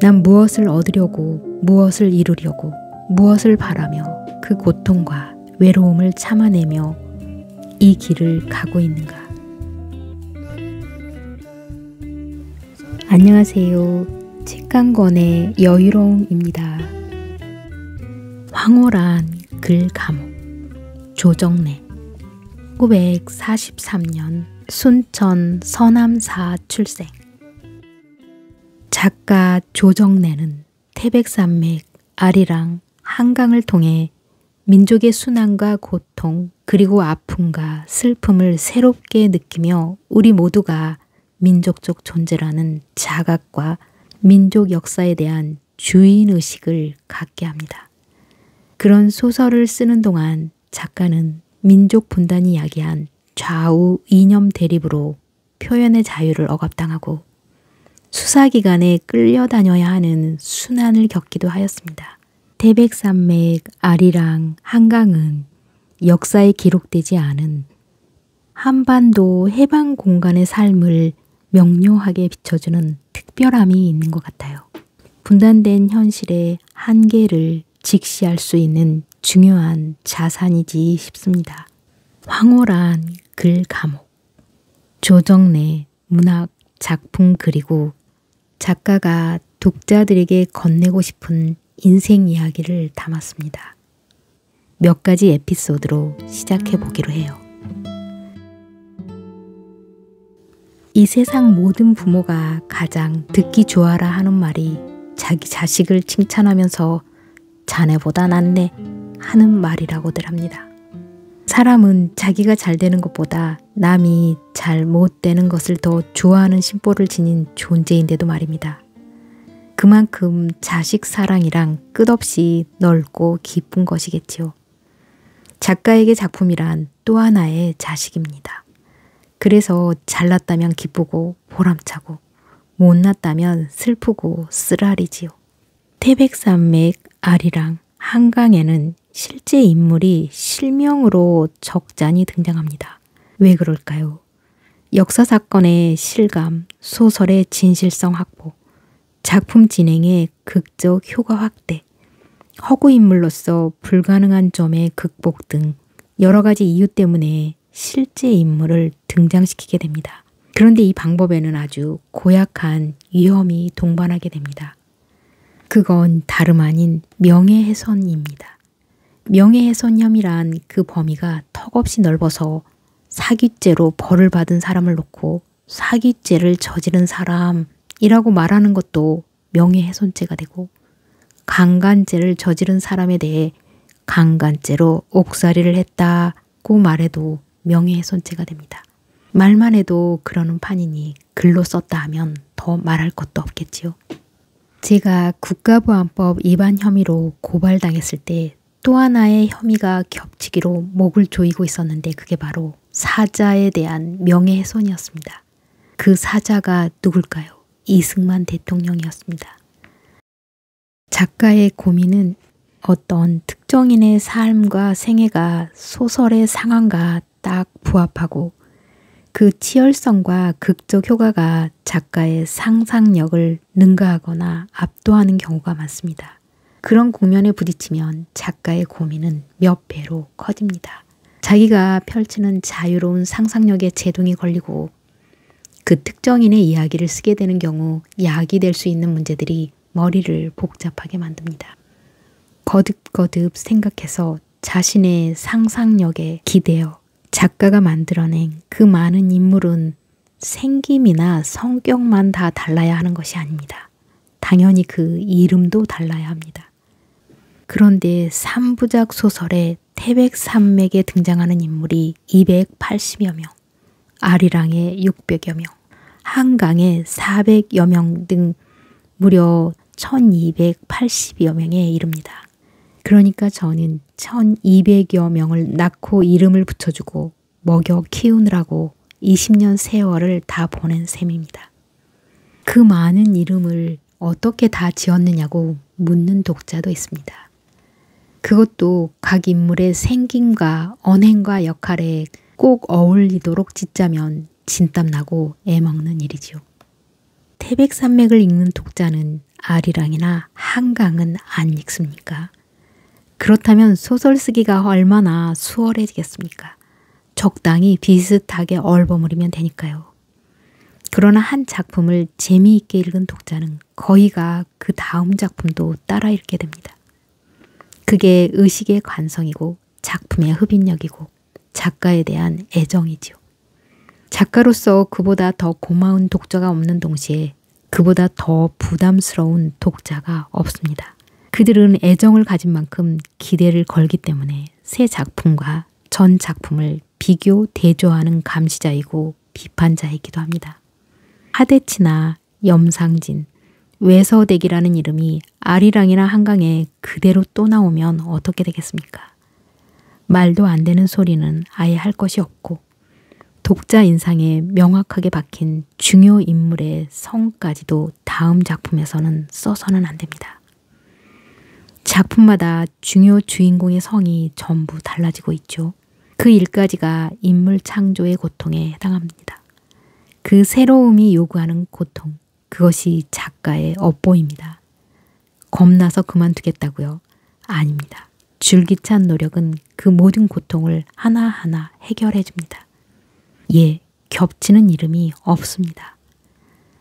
난 무엇을 얻으려고, 무엇을 이루려고, 무엇을 바라며 그 고통과 외로움을 참아내며 이 길을 가고 있는가. 안녕하세요. 책강권의 여유로움입니다. 황홀한 글 감옥. 조정래. 1943년 순천 서남사 출생. 작가 조정래는 태백산맥, 아리랑, 한강을 통해 민족의 순환과 고통 그리고 아픔과 슬픔을 새롭게 느끼며 우리 모두가 민족적 존재라는 자각과 민족 역사에 대한 주인의식을 갖게 합니다. 그런 소설을 쓰는 동안 작가는 민족 분단이 야기한 좌우 이념 대립으로 표현의 자유를 억압당하고 수사기관에 끌려다녀야 하는 순환을 겪기도 하였습니다. 태백산맥, 아리랑, 한강은 역사에 기록되지 않은 한반도 해방 공간의 삶을 명료하게 비춰주는 특별함이 있는 것 같아요. 분단된 현실의 한계를 직시할 수 있는 중요한 자산이지 싶습니다. 황홀한 글 감옥. 조정래 문학 작품 그리고 작가가 독자들에게 건네고 싶은 인생 이야기를 담았습니다. 몇 가지 에피소드로 시작해 보기로 해요. 이 세상 모든 부모가 가장 듣기 좋아라 하는 말이 자기 자식을 칭찬하면서 자네보다 낫네 하는 말이라고들 합니다. 사람은 자기가 잘 되는 것보다 남이 잘 못 되는 것을 더 좋아하는 심보를 지닌 존재인데도 말입니다. 그만큼 자식 사랑이랑 끝없이 넓고 깊은 것이겠지요. 작가에게 작품이란 또 하나의 자식입니다. 그래서 잘났다면 기쁘고 보람차고 못났다면 슬프고 쓰라리지요. 태백산맥, 아리랑, 한강에는 실제 인물이 실명으로 적잖이 등장합니다. 왜 그럴까요? 역사사건의 실감, 소설의 진실성 확보, 작품 진행의 극적 효과 확대, 허구 인물로서 불가능한 점의 극복 등 여러 가지 이유 때문에 실제 인물을 등장시키게 됩니다. 그런데 이 방법에는 아주 고약한 위험이 동반하게 됩니다. 그건 다름 아닌 명예훼손입니다. 명예훼손 혐의란 그 범위가 턱없이 넓어서 사기죄로 벌을 받은 사람을 놓고 사기죄를 저지른 사람이라고 말하는 것도 명예훼손죄가 되고 강간죄를 저지른 사람에 대해 강간죄로 옥살이를 했다고 말해도 명예훼손죄가 됩니다. 말만 해도 그러는 판이니 글로 썼다 하면 더 말할 것도 없겠지요. 제가 국가보안법 위반 혐의로 고발당했을 때 또 하나의 혐의가 겹치기로 목을 조이고 있었는데 그게 바로 사자에 대한 명예훼손이었습니다. 그 사자가 누굴까요? 이승만 대통령이었습니다. 작가의 고민은 어떤 특정인의 삶과 생애가 소설의 상황과 딱 부합하고 그 치열성과 극적 효과가 작가의 상상력을 능가하거나 압도하는 경우가 많습니다. 그런 국면에 부딪히면 작가의 고민은 몇 배로 커집니다. 자기가 펼치는 자유로운 상상력에 제동이 걸리고 그 특정인의 이야기를 쓰게 되는 경우 약이 될 수 있는 문제들이 머리를 복잡하게 만듭니다. 거듭거듭 생각해서 자신의 상상력에 기대어 작가가 만들어낸 그 많은 인물은 생김이나 성격만 다 달라야 하는 것이 아닙니다. 당연히 그 이름도 달라야 합니다. 그런데 3부작 소설의 태백산맥에 등장하는 인물이 280여 명, 아리랑에 600여 명, 한강에 400여 명 등 무려 1280여 명에 이릅니다. 그러니까 저는 1200여 명을 낳고 이름을 붙여주고 먹여 키우느라고 20년 세월을 다 보낸 셈입니다. 그 많은 이름을 어떻게 다 지었느냐고 묻는 독자도 있습니다. 그것도 각 인물의 생김과 언행과 역할에 꼭 어울리도록 짓자면 진땀나고 애먹는 일이죠. 태백산맥을 읽는 독자는 아리랑이나 한강은 안 읽습니까? 그렇다면 소설 쓰기가 얼마나 수월해지겠습니까? 적당히 비슷하게 얼버무리면 되니까요. 그러나 한 작품을 재미있게 읽은 독자는 거의가 그 다음 작품도 따라 읽게 됩니다. 그게 의식의 관성이고 작품의 흡인력이고 작가에 대한 애정이지요. 작가로서 그보다 더 고마운 독자가 없는 동시에 그보다 더 부담스러운 독자가 없습니다. 그들은 애정을 가진 만큼 기대를 걸기 때문에 새 작품과 전 작품을 비교, 대조하는 감시자이고 비판자이기도 합니다. 하대치나 염상진, 외서댁이라는 이름이 아리랑이나 한강에 그대로 또 나오면 어떻게 되겠습니까? 말도 안 되는 소리는 아예 할 것이 없고 독자 인상에 명확하게 박힌 중요 인물의 성까지도 다음 작품에서는 써서는 안 됩니다. 작품마다 중요 주인공의 성이 전부 달라지고 있죠. 그 일까지가 인물 창조의 고통에 해당합니다. 그 새로움이 요구하는 고통, 그것이 작가의 업보입니다. 겁나서 그만두겠다고요? 아닙니다. 줄기찬 노력은 그 모든 고통을 하나하나 해결해 줍니다. 예, 겹치는 이름이 없습니다.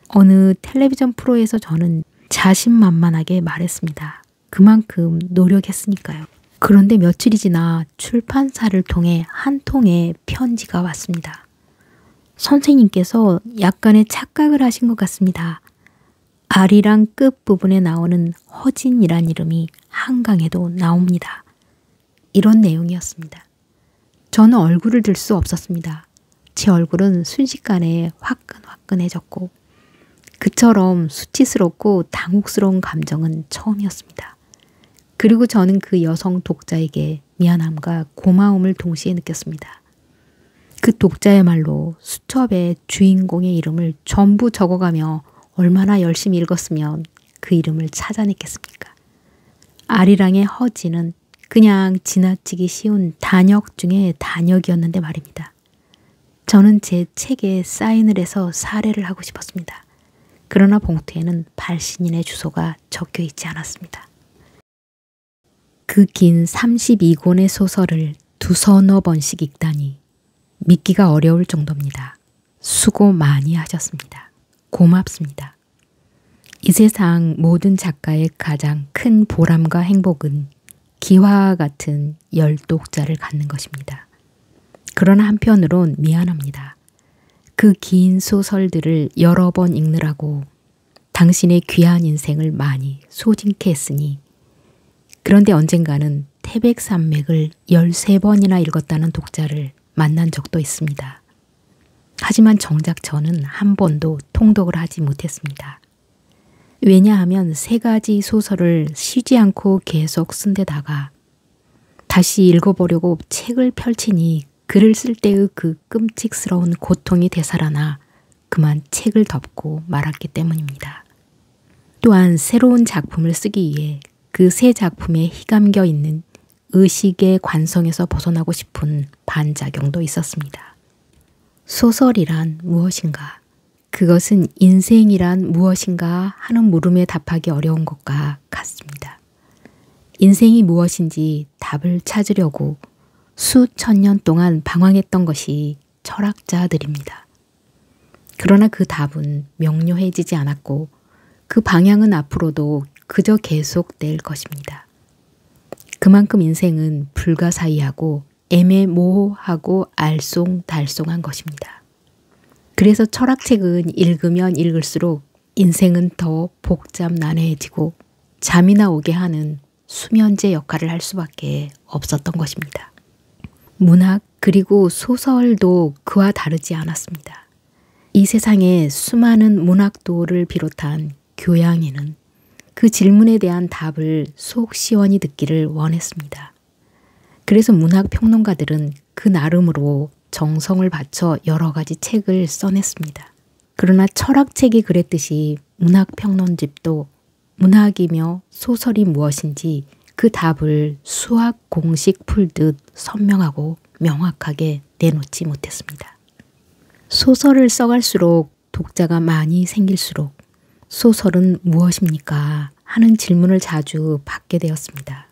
어느 텔레비전 프로에서 저는 자신만만하게 말했습니다. 그만큼 노력했으니까요. 그런데 며칠이 지나 출판사를 통해 한 통의 편지가 왔습니다. 선생님께서 약간의 착각을 하신 것 같습니다. 아리랑 끝부분에 나오는 허진이란 이름이 한강에도 나옵니다. 이런 내용이었습니다. 저는 얼굴을 들 수 없었습니다. 제 얼굴은 순식간에 화끈화끈해졌고 그처럼 수치스럽고 당혹스러운 감정은 처음이었습니다. 그리고 저는 그 여성 독자에게 미안함과 고마움을 동시에 느꼈습니다. 그 독자야말로 수첩에 주인공의 이름을 전부 적어가며 얼마나 열심히 읽었으면 그 이름을 찾아냈겠습니까? 아리랑의 허지는 그냥 지나치기 쉬운 단역 중에 단역이었는데 말입니다. 저는 제 책에 사인을 해서 사례를 하고 싶었습니다. 그러나 봉투에는 발신인의 주소가 적혀 있지 않았습니다. 그 긴 32권의 소설을 두서너 번씩 읽다니 믿기가 어려울 정도입니다. 수고 많이 하셨습니다. 고맙습니다. 이 세상 모든 작가의 가장 큰 보람과 행복은 기와와 같은 열독자를 갖는 것입니다. 그러나 한편으론 미안합니다. 그 긴 소설들을 여러 번 읽느라고 당신의 귀한 인생을 많이 소진케 했으니 그런데 언젠가는 태백산맥을 13번이나 읽었다는 독자를 만난 적도 있습니다. 하지만 정작 저는 한 번도 통독을 하지 못했습니다. 왜냐하면 3가지 소설을 쉬지 않고 계속 쓴 데다가 다시 읽어보려고 책을 펼치니 글을 쓸 때의 그 끔찍스러운 고통이 되살아나 그만 책을 덮고 말았기 때문입니다. 또한 새로운 작품을 쓰기 위해 그 새 작품에 희감겨 있는 의식의 관성에서 벗어나고 싶은 반작용도 있었습니다. 소설이란 무엇인가? 그것은 인생이란 무엇인가 하는 물음에 답하기 어려운 것과 같습니다. 인생이 무엇인지 답을 찾으려고 수천 년 동안 방황했던 것이 철학자들입니다. 그러나 그 답은 명료해지지 않았고 그 방향은 앞으로도 그저 계속될 것입니다. 그만큼 인생은 불가사의하고 애매모호하고 알쏭달쏭한 것입니다. 그래서 철학책은 읽으면 읽을수록 인생은 더 복잡난해해지고 잠이나 오게 하는 수면제 역할을 할 수밖에 없었던 것입니다. 문학 그리고 소설도 그와 다르지 않았습니다. 이 세상에 수많은 문학도를 비롯한 교양인은 그 질문에 대한 답을 속 시원히 듣기를 원했습니다. 그래서 문학평론가들은 그 나름으로 정성을 바쳐 여러 가지 책을 써냈습니다. 그러나 철학책이 그랬듯이 문학평론집도 문학이며 소설이 무엇인지 그 답을 수학 공식 풀듯 선명하고 명확하게 내놓지 못했습니다. 소설을 써갈수록 독자가 많이 생길수록 소설은 무엇입니까? 하는 질문을 자주 받게 되었습니다.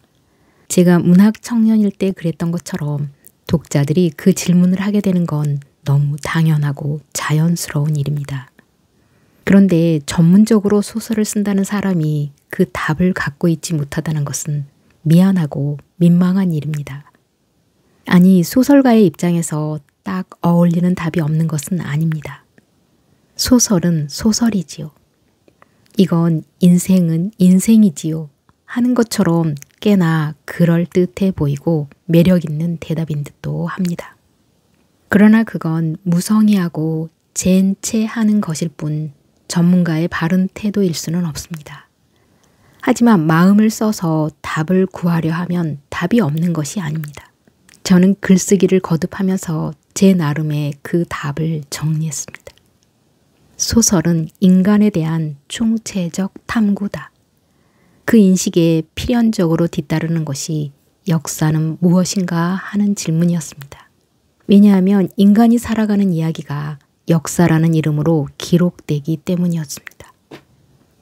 제가 문학 청년일 때 그랬던 것처럼 독자들이 그 질문을 하게 되는 건 너무 당연하고 자연스러운 일입니다. 그런데 전문적으로 소설을 쓴다는 사람이 그 답을 갖고 있지 못하다는 것은 미안하고 민망한 일입니다. 아니, 소설가의 입장에서 딱 어울리는 답이 없는 것은 아닙니다. 소설은 소설이지요. 이건 인생은 인생이지요. 하는 것처럼 꽤나 그럴듯해 보이고 매력 있는 대답인 듯도 합니다. 그러나 그건 무성의하고 젠체하는 것일 뿐 전문가의 바른 태도일 수는 없습니다. 하지만 마음을 써서 답을 구하려 하면 답이 없는 것이 아닙니다. 저는 글쓰기를 거듭하면서 제 나름의 그 답을 정리했습니다. 소설은 인간에 대한 총체적 탐구다. 그 인식에 필연적으로 뒤따르는 것이 역사는 무엇인가 하는 질문이었습니다. 왜냐하면 인간이 살아가는 이야기가 역사라는 이름으로 기록되기 때문이었습니다.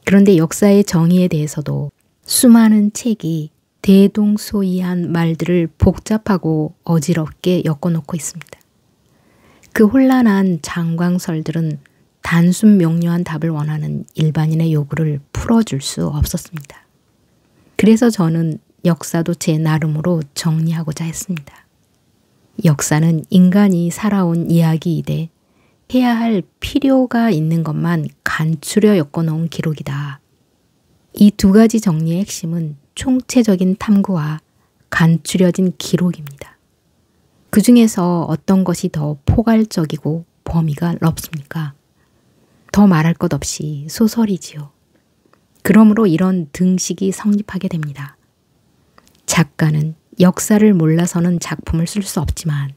그런데 역사의 정의에 대해서도 수많은 책이 대동소이한 말들을 복잡하고 어지럽게 엮어놓고 있습니다. 그 혼란한 장광설들은 단순 명료한 답을 원하는 일반인의 요구를 풀어줄 수 없었습니다. 그래서 저는 역사도 제 나름으로 정리하고자 했습니다. 역사는 인간이 살아온 이야기이되 해야 할 필요가 있는 것만 간추려 엮어놓은 기록이다. 이 두 가지 정리의 핵심은 총체적인 탐구와 간추려진 기록입니다. 그 중에서 어떤 것이 더 포괄적이고 범위가 넓습니까? 더 말할 것 없이 소설이지요. 그러므로 이런 등식이 성립하게 됩니다. 작가는 역사를 몰라서는 작품을 쓸 수 없지만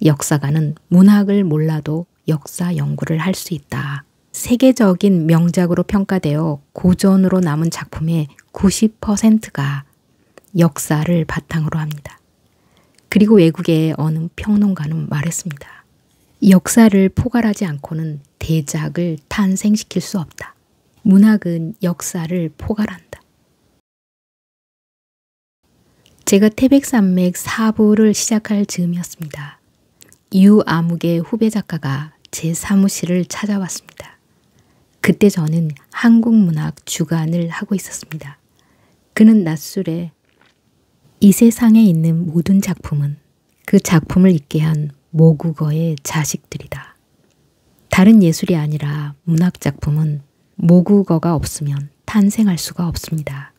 역사가는 문학을 몰라도 역사 연구를 할 수 있다. 세계적인 명작으로 평가되어 고전으로 남은 작품의 90%가 역사를 바탕으로 합니다. 그리고 외국의 어느 평론가는 말했습니다. 역사를 포괄하지 않고는 대작을 탄생시킬 수 없다. 문학은 역사를 포괄한다. 제가 태백산맥 4부를 시작할 즈음이었습니다. 유아묵의 후배 작가가 제 사무실을 찾아왔습니다. 그때 저는 한국문학 주간을 하고 있었습니다. 그는 낮술에 이 세상에 있는 모든 작품은 그 작품을 있게 한 모국어의 자식들이다. 다른 예술이 아니라 문학 작품은 모국어가 없으면 탄생할 수가 없습니다.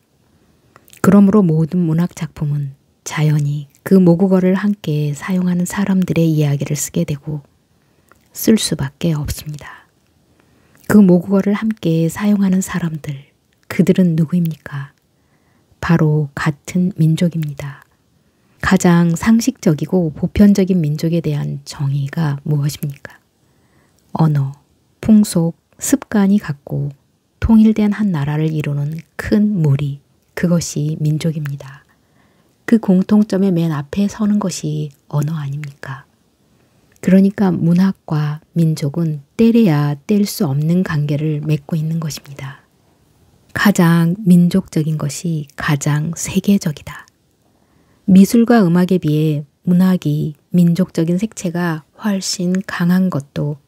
그러므로 모든 문학 작품은 자연히 그 모국어를 함께 사용하는 사람들의 이야기를 쓰게 되고 쓸 수밖에 없습니다. 그 모국어를 함께 사용하는 사람들, 그들은 누구입니까? 바로 같은 민족입니다. 가장 상식적이고 보편적인 민족에 대한 정의가 무엇입니까? 언어, 풍속, 습관이 같고 통일된 한 나라를 이루는 큰 무리, 그것이 민족입니다. 그 공통점의 맨 앞에 서는 것이 언어 아닙니까? 그러니까 문학과 민족은 떼려야 뗄 수 없는 관계를 맺고 있는 것입니다. 가장 민족적인 것이 가장 세계적이다. 미술과 음악에 비해 문학이 민족적인 색채가 훨씬 강한 것도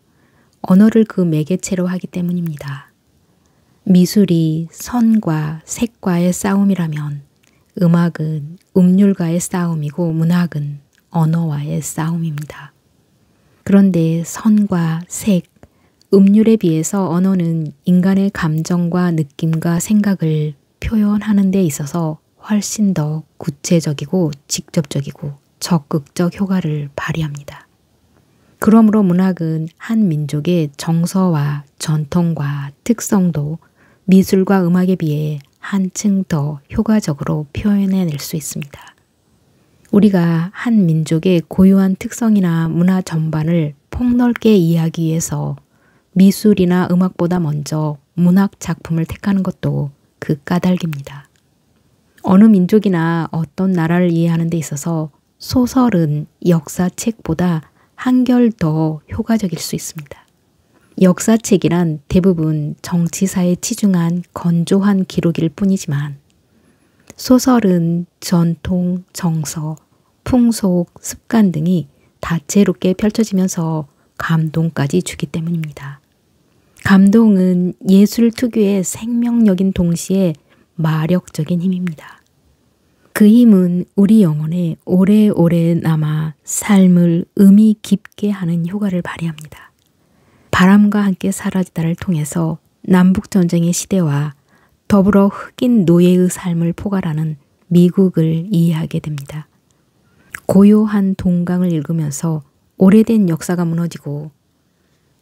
언어를 그 매개체로 하기 때문입니다. 미술이 선과 색과의 싸움이라면 음악은 음률과의 싸움이고 문학은 언어와의 싸움입니다. 그런데 선과 색, 음률에 비해서 언어는 인간의 감정과 느낌과 생각을 표현하는 데 있어서 훨씬 더 구체적이고 직접적이고 적극적 효과를 발휘합니다. 그러므로 문학은 한 민족의 정서와 전통과 특성도 미술과 음악에 비해 한층 더 효과적으로 표현해낼 수 있습니다. 우리가 한 민족의 고유한 특성이나 문화 전반을 폭넓게 이해하기 위해서 미술이나 음악보다 먼저 문학 작품을 택하는 것도 그 까닭입니다. 어느 민족이나 어떤 나라를 이해하는 데 있어서 소설은 역사책보다 한결 더 효과적일 수 있습니다. 역사책이란 대부분 정치사에 치중한 건조한 기록일 뿐이지만 소설은 전통, 정서, 풍속, 습관 등이 다채롭게 펼쳐지면서 감동까지 주기 때문입니다. 감동은 예술 특유의 생명력인 동시에 마력적인 힘입니다. 그 힘은 우리 영혼에 오래오래 남아 삶을 의미 깊게 하는 효과를 발휘합니다. 바람과 함께 사라지다를 통해서 남북전쟁의 시대와 더불어 흑인 노예의 삶을 포괄하는 미국을 이해하게 됩니다. 고요한 동강을 읽으면서 오래된 역사가 무너지고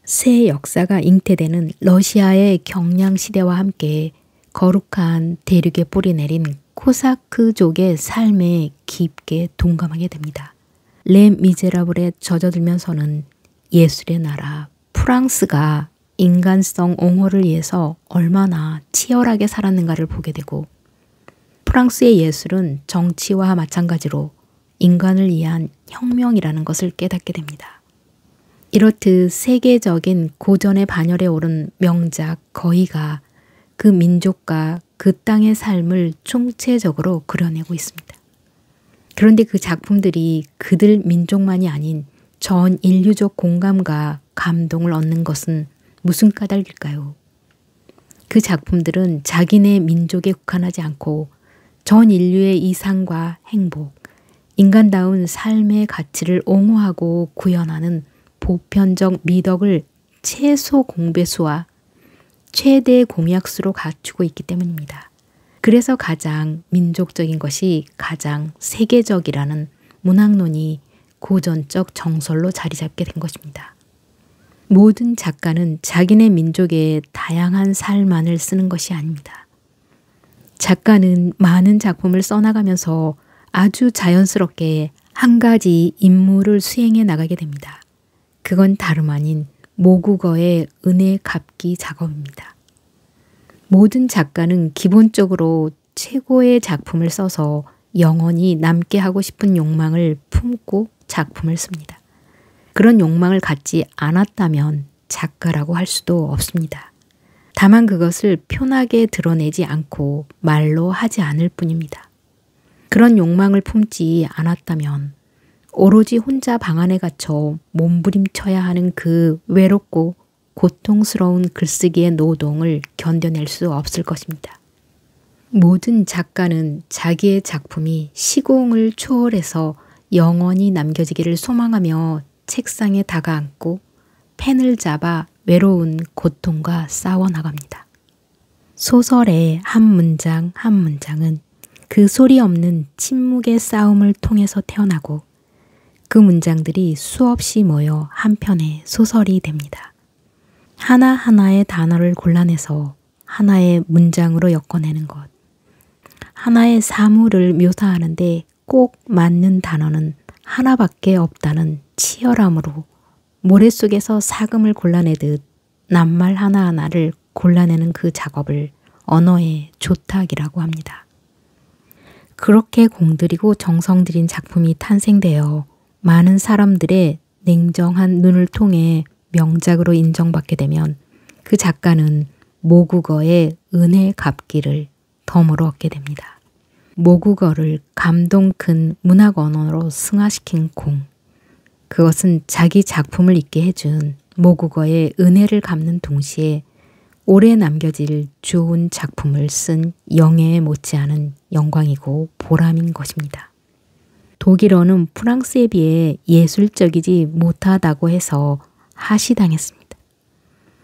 새 역사가 잉태되는 러시아의 경량시대와 함께 거룩한 대륙에 뿌리내린 코사크족의 삶에 깊게 동감하게 됩니다. 레 미제라블에 젖어들면서는 예술의 나라 프랑스가 인간성 옹호를 위해서 얼마나 치열하게 살았는가를 보게 되고 프랑스의 예술은 정치와 마찬가지로 인간을 위한 혁명이라는 것을 깨닫게 됩니다. 이렇듯 세계적인 고전의 반열에 오른 명작 거의가 그 민족과 그 땅의 삶을 총체적으로 그려내고 있습니다. 그런데 그 작품들이 그들 민족만이 아닌 전 인류적 공감과 감동을 얻는 것은 무슨 까닭일까요? 그 작품들은 자기네 민족에 국한하지 않고 전 인류의 이상과 행복, 인간다운 삶의 가치를 옹호하고 구현하는 보편적 미덕을 최소 공배수와 최대 공약수로 갖추고 있기 때문입니다. 그래서 가장 민족적인 것이 가장 세계적이라는 문학론이 고전적 정설로 자리 잡게 된 것입니다. 모든 작가는 자기네 민족의 다양한 삶만을 쓰는 것이 아닙니다. 작가는 많은 작품을 써나가면서 아주 자연스럽게 한 가지 임무를 수행해 나가게 됩니다. 그건 다름 아닌 모국어의 은혜 갚기 작업입니다. 모든 작가는 기본적으로 최고의 작품을 써서 영원히 남게 하고 싶은 욕망을 품고 작품을 씁니다. 그런 욕망을 갖지 않았다면 작가라고 할 수도 없습니다. 다만 그것을 표나게 드러내지 않고 말로 하지 않을 뿐입니다. 그런 욕망을 품지 않았다면 오로지 혼자 방 안에 갇혀 몸부림쳐야 하는 그 외롭고 고통스러운 글쓰기의 노동을 견뎌낼 수 없을 것입니다. 모든 작가는 자기의 작품이 시공을 초월해서 영원히 남겨지기를 소망하며 책상에 다가앉고 펜을 잡아 외로운 고통과 싸워나갑니다. 소설의 한 문장 한 문장은 그 소리 없는 침묵의 싸움을 통해서 태어나고 그 문장들이 수없이 모여 한 편의 소설이 됩니다. 하나하나의 단어를 골라내서 하나의 문장으로 엮어내는 것. 하나의 사물을 묘사하는데 꼭 맞는 단어는 하나밖에 없다는 치열함으로 모래 속에서 사금을 골라내듯 낱말 하나하나를 골라내는 그 작업을 언어의 조탁이라고 합니다. 그렇게 공들이고 정성 들인 작품이 탄생되어 많은 사람들의 냉정한 눈을 통해 명작으로 인정받게 되면 그 작가는 모국어의 은혜 갚기를 덤으로 얻게 됩니다. 모국어를 감동 큰 문학 언어로 승화시킨 공. 그것은 자기 작품을 읽게 해준 모국어의 은혜를 갚는 동시에 오래 남겨질 좋은 작품을 쓴 영예에 못지않은 영광이고 보람인 것입니다. 독일어는 프랑스에 비해 예술적이지 못하다고 해서 하시당했습니다.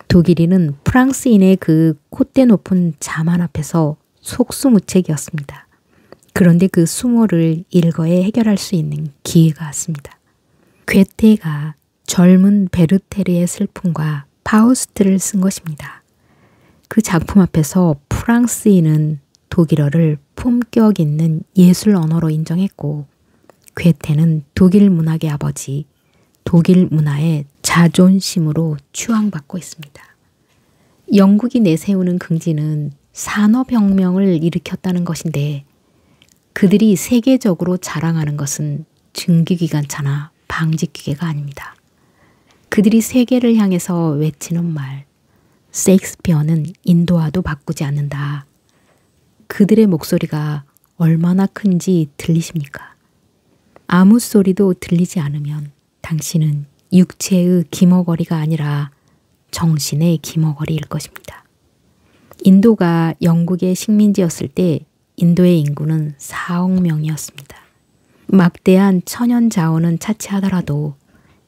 독일인은 프랑스인의 그 콧대 높은 자만 앞에서 속수무책이었습니다. 그런데 그 수모를 일거에 해결할 수 있는 기회가 왔습니다. 괴테가 젊은 베르테르의 슬픔과 파우스트를 쓴 것입니다. 그 작품 앞에서 프랑스인은 독일어를 품격 있는 예술 언어로 인정했고 괴테는 독일 문학의 아버지, 독일 문화의 자존심으로 추앙받고 있습니다. 영국이 내세우는 긍지는 산업혁명을 일으켰다는 것인데 그들이 세계적으로 자랑하는 것은 증기기관차나 방직기계가 아닙니다. 그들이 세계를 향해서 외치는 말, 셰익스피어는 인도와도 바꾸지 않는다. 그들의 목소리가 얼마나 큰지 들리십니까? 아무 소리도 들리지 않으면 당신은 육체의 기머거리가 아니라 정신의 기머거리일 것입니다. 인도가 영국의 식민지였을 때 인도의 인구는 4억 명이었습니다. 막대한 천연 자원은 차치하더라도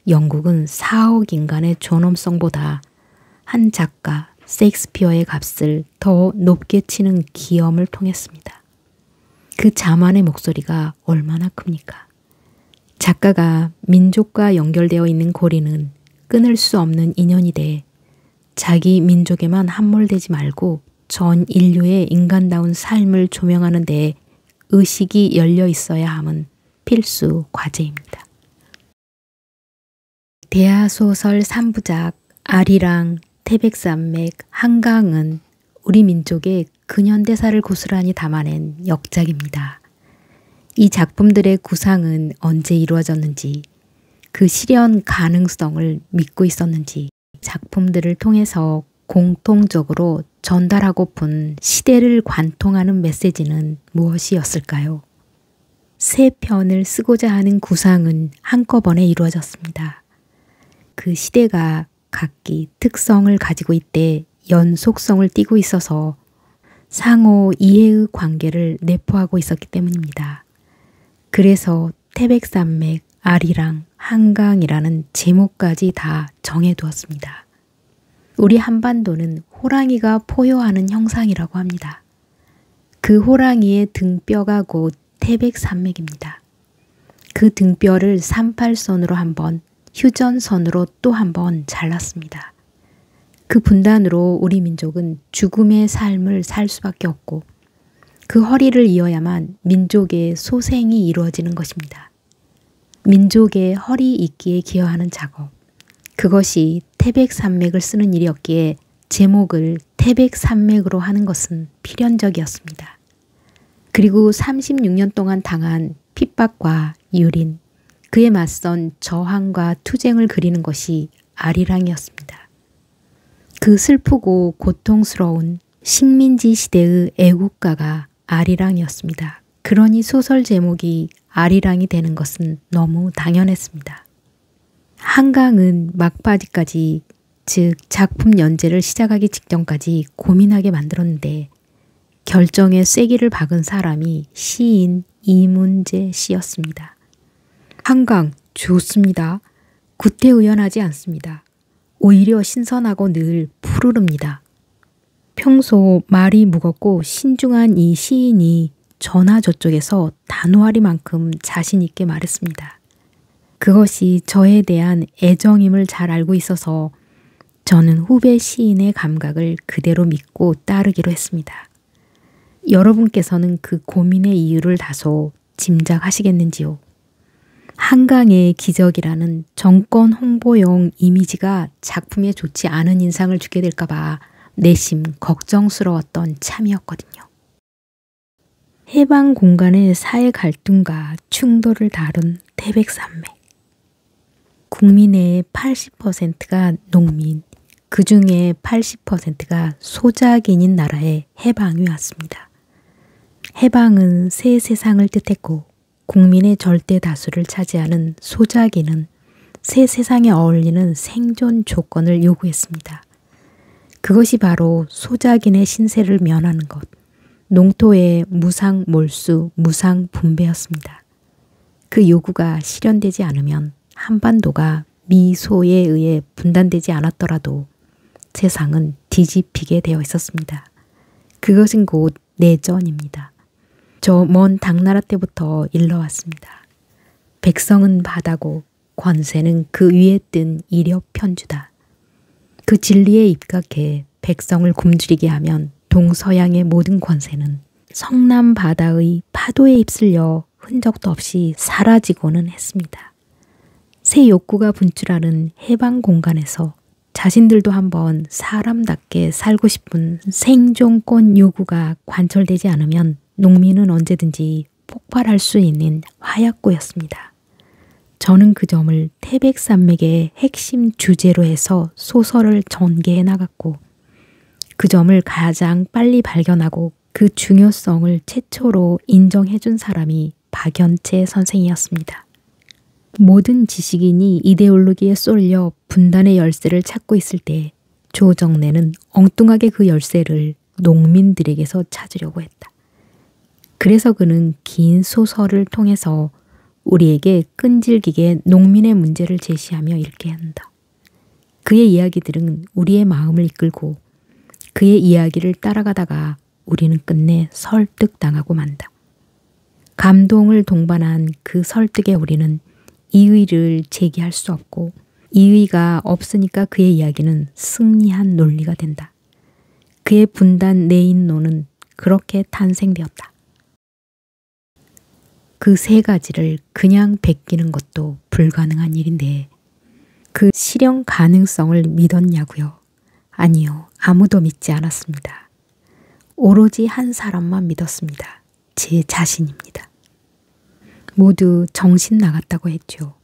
영국은 4억 인간의 존엄성보다 한 작가 셰익스피어의 값을 더 높게 치는 기염을 통했습니다. 그 자만의 목소리가 얼마나 큽니까? 작가가 민족과 연결되어 있는 고리는 끊을 수 없는 인연이 돼 자기 민족에만 함몰되지 말고 전 인류의 인간다운 삶을 조명하는 데 의식이 열려 있어야 함은 필수 과제입니다. 대하소설 3부작 아리랑, 태백산맥, 한강은 우리 민족의 근현대사를 고스란히 담아낸 역작입니다. 이 작품들의 구상은 언제 이루어졌는지, 그 실현 가능성을 믿고 있었는지 작품들을 통해서 공통적으로 전달하고픈 시대를 관통하는 메시지는 무엇이었을까요? 세 편을 쓰고자 하는 구상은 한꺼번에 이루어졌습니다. 그 시대가 각기 특성을 가지고 있되 연속성을 띠고 있어서 상호 이해의 관계를 내포하고 있었기 때문입니다. 그래서 태백산맥, 아리랑, 한강이라는 제목까지 다 정해두었습니다. 우리 한반도는 호랑이가 포효하는 형상이라고 합니다. 그 호랑이의 등뼈가 곧 태백산맥입니다. 그 등뼈를 38선으로 한번, 휴전선으로 또 한번 잘랐습니다. 그 분단으로 우리 민족은 죽음의 삶을 살 수밖에 없고 그 허리를 이어야만 민족의 소생이 이루어지는 것입니다. 민족의 허리 잇기에 기여하는 작업, 그것이 태백산맥을 쓰는 일이었기에 제목을 태백산맥으로 하는 것은 필연적이었습니다. 그리고 36년 동안 당한 핍박과 유린, 그에 맞선 저항과 투쟁을 그리는 것이 아리랑이었습니다. 그 슬프고 고통스러운 식민지 시대의 애국가가 아리랑이었습니다. 그러니 소설 제목이 아리랑이 되는 것은 너무 당연했습니다. 한강은 막바지까지, 즉 작품 연재를 시작하기 직전까지 고민하게 만들었는데 결정의 쐐기를 박은 사람이 시인 이문재 씨였습니다. 한강 좋습니다. 구태의연하지 않습니다. 오히려 신선하고 늘 푸르릅니다. 평소 말이 무겁고 신중한 이 시인이 전화 저쪽에서 단호하리만큼 자신 있게 말했습니다. 그것이 저에 대한 애정임을 잘 알고 있어서 저는 후배 시인의 감각을 그대로 믿고 따르기로 했습니다. 여러분께서는 그 고민의 이유를 다소 짐작하시겠는지요? 한강의 기적이라는 정권 홍보용 이미지가 작품에 좋지 않은 인상을 주게 될까봐 내심 걱정스러웠던 참이었거든요. 해방 공간의 사회 갈등과 충돌을 다룬 태백산맥. 국민의 80%가 농민, 그 중에 80%가 소작인인 나라에 해방이 왔습니다. 해방은 새 세상을 뜻했고 국민의 절대 다수를 차지하는 소작인은 새 세상에 어울리는 생존 조건을 요구했습니다. 그것이 바로 소작인의 신세를 면하는 것, 농토의 무상 몰수, 무상 분배였습니다. 그 요구가 실현되지 않으면 한반도가 미소에 의해 분단되지 않았더라도 세상은 뒤집히게 되어 있었습니다. 그것은 곧 내전입니다. 저 먼 당나라 때부터 일러왔습니다. 백성은 바다고 권세는 그 위에 뜬 이력 편주다. 그 진리에 입각해 백성을 굶주리게 하면 동서양의 모든 권세는 성남 바다의 파도에 휩쓸려 흔적도 없이 사라지고는 했습니다. 새 욕구가 분출하는 해방 공간에서 자신들도 한번 사람답게 살고 싶은 생존권 요구가 관철되지 않으면 농민은 언제든지 폭발할 수 있는 화약고였습니다. 저는 그 점을 태백산맥의 핵심 주제로 해서 소설을 전개해 나갔고 그 점을 가장 빨리 발견하고 그 중요성을 최초로 인정해 준 사람이 박연채 선생이었습니다. 모든 지식인이 이데올로기에 쏠려 분단의 열쇠를 찾고 있을 때 조정래는 엉뚱하게 그 열쇠를 농민들에게서 찾으려고 했다. 그래서 그는 긴 소설을 통해서 우리에게 끈질기게 농민의 문제를 제시하며 읽게 한다. 그의 이야기들은 우리의 마음을 이끌고 그의 이야기를 따라가다가 우리는 끝내 설득당하고 만다. 감동을 동반한 그 설득에 우리는 이의를 제기할 수 없고 이의가 없으니까 그의 이야기는 승리한 논리가 된다. 그의 분단 내인론은 그렇게 탄생되었다. 그 세 가지를 그냥 베끼는 것도 불가능한 일인데 그 실현 가능성을 믿었냐고요? 아니요, 아무도 믿지 않았습니다. 오로지 한 사람만 믿었습니다. 제 자신입니다. 모두 정신 나갔다고 했죠.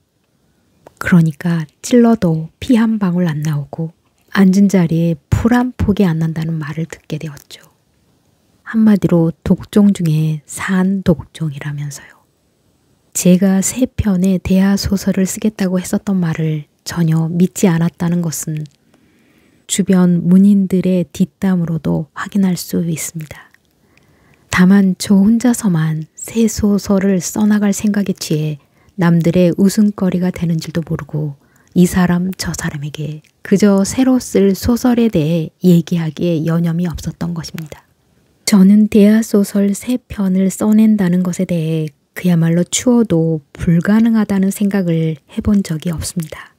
그러니까 찔러도 피 한 방울 안 나오고 앉은 자리에 풀 한 폭이 안 난다는 말을 듣게 되었죠. 한마디로 독종 중에 산독종이라면서요. 제가 3편의 대하소설을 쓰겠다고 했었던 말을 전혀 믿지 않았다는 것은 주변 문인들의 뒷담으로도 확인할 수 있습니다. 다만 저 혼자서만 새 소설을 써나갈 생각에 취해 남들의 웃음거리가 되는 줄도 모르고 이 사람 저 사람에게 그저 새로 쓸 소설에 대해 얘기하기에 여념이 없었던 것입니다. 저는 대하소설 3편을 써낸다는 것에 대해 그야말로 추워도 불가능하다는 생각을 해본 적이 없습니다.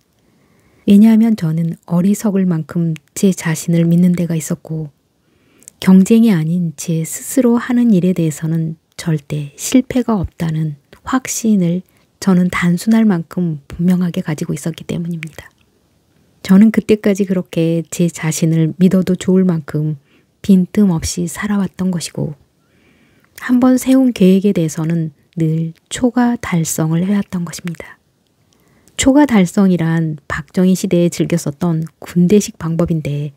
왜냐하면 저는 어리석을 만큼 제 자신을 믿는 데가 있었고 경쟁이 아닌 제 스스로 하는 일에 대해서는 절대 실패가 없다는 확신을 저는 단순할 만큼 분명하게 가지고 있었기 때문입니다. 저는 그때까지 그렇게 제 자신을 믿어도 좋을 만큼 빈틈없이 살아왔던 것이고 한번 세운 계획에 대해서는 늘 초과 달성을 해왔던 것입니다. 초과 달성이란 박정희 시대에 즐겨 썼던 군대식 방법인데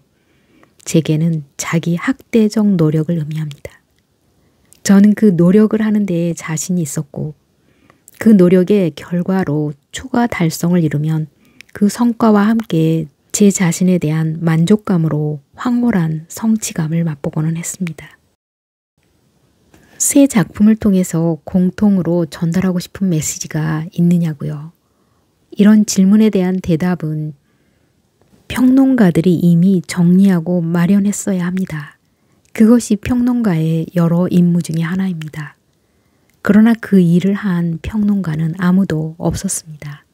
제게는 자기 학대적 노력을 의미합니다. 저는 그 노력을 하는 데에 자신이 있었고 그 노력의 결과로 초과 달성을 이루면 그 성과와 함께 제 자신에 대한 만족감으로 황홀한 성취감을 맛보고는 했습니다. 새 작품을 통해서 공통으로 전달하고 싶은 메시지가 있느냐고요. 이런 질문에 대한 대답은 평론가들이 이미 정리하고 마련했어야 합니다. 그것이 평론가의 여러 임무 중에 하나입니다. 그러나 그 일을 한 평론가는 아무도 없었습니다.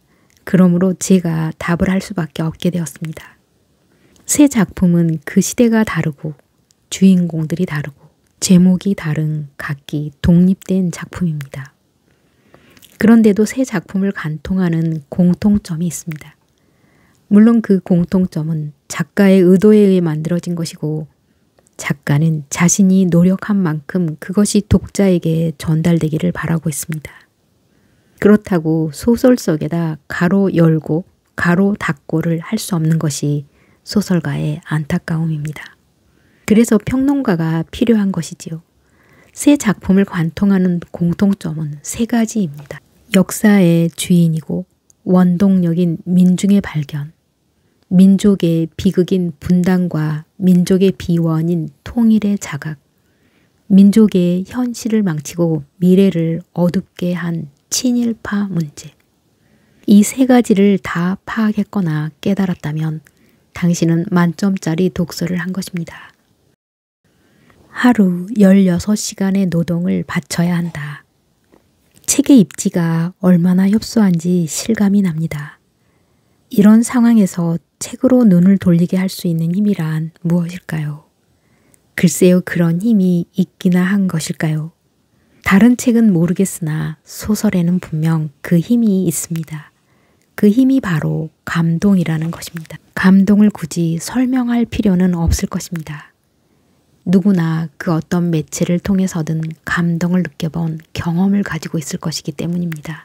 그러므로 제가 답을 할 수밖에 없게 되었습니다. 새 작품은 그 시대가 다르고 주인공들이 다르고 제목이 다른 각기 독립된 작품입니다. 그런데도 새 작품을 관통하는 공통점이 있습니다. 물론 그 공통점은 작가의 의도에 의해 만들어진 것이고 작가는 자신이 노력한 만큼 그것이 독자에게 전달되기를 바라고 있습니다. 그렇다고 소설 속에다 가로 열고 가로 닫고를 할 수 없는 것이 소설가의 안타까움입니다. 그래서 평론가가 필요한 것이지요. 새 작품을 관통하는 공통점은 3가지입니다. 역사의 주인이고 원동력인 민중의 발견, 민족의 비극인 분단과 민족의 비원인 통일의 자각, 민족의 현실을 망치고 미래를 어둡게 한 친일파 문제. 이 3가지를 다 파악했거나 깨달았다면 당신은 만점짜리 독서를 한 것입니다. 하루 16시간의 노동을 바쳐야 한다. 책의 입지가 얼마나 협소한지 실감이 납니다. 이런 상황에서 책으로 눈을 돌리게 할 수 있는 힘이란 무엇일까요? 글쎄요, 그런 힘이 있기나 한 것일까요? 다른 책은 모르겠으나 소설에는 분명 그 힘이 있습니다. 그 힘이 바로 감동이라는 것입니다. 감동을 굳이 설명할 필요는 없을 것입니다. 누구나 그 어떤 매체를 통해서든 감동을 느껴본 경험을 가지고 있을 것이기 때문입니다.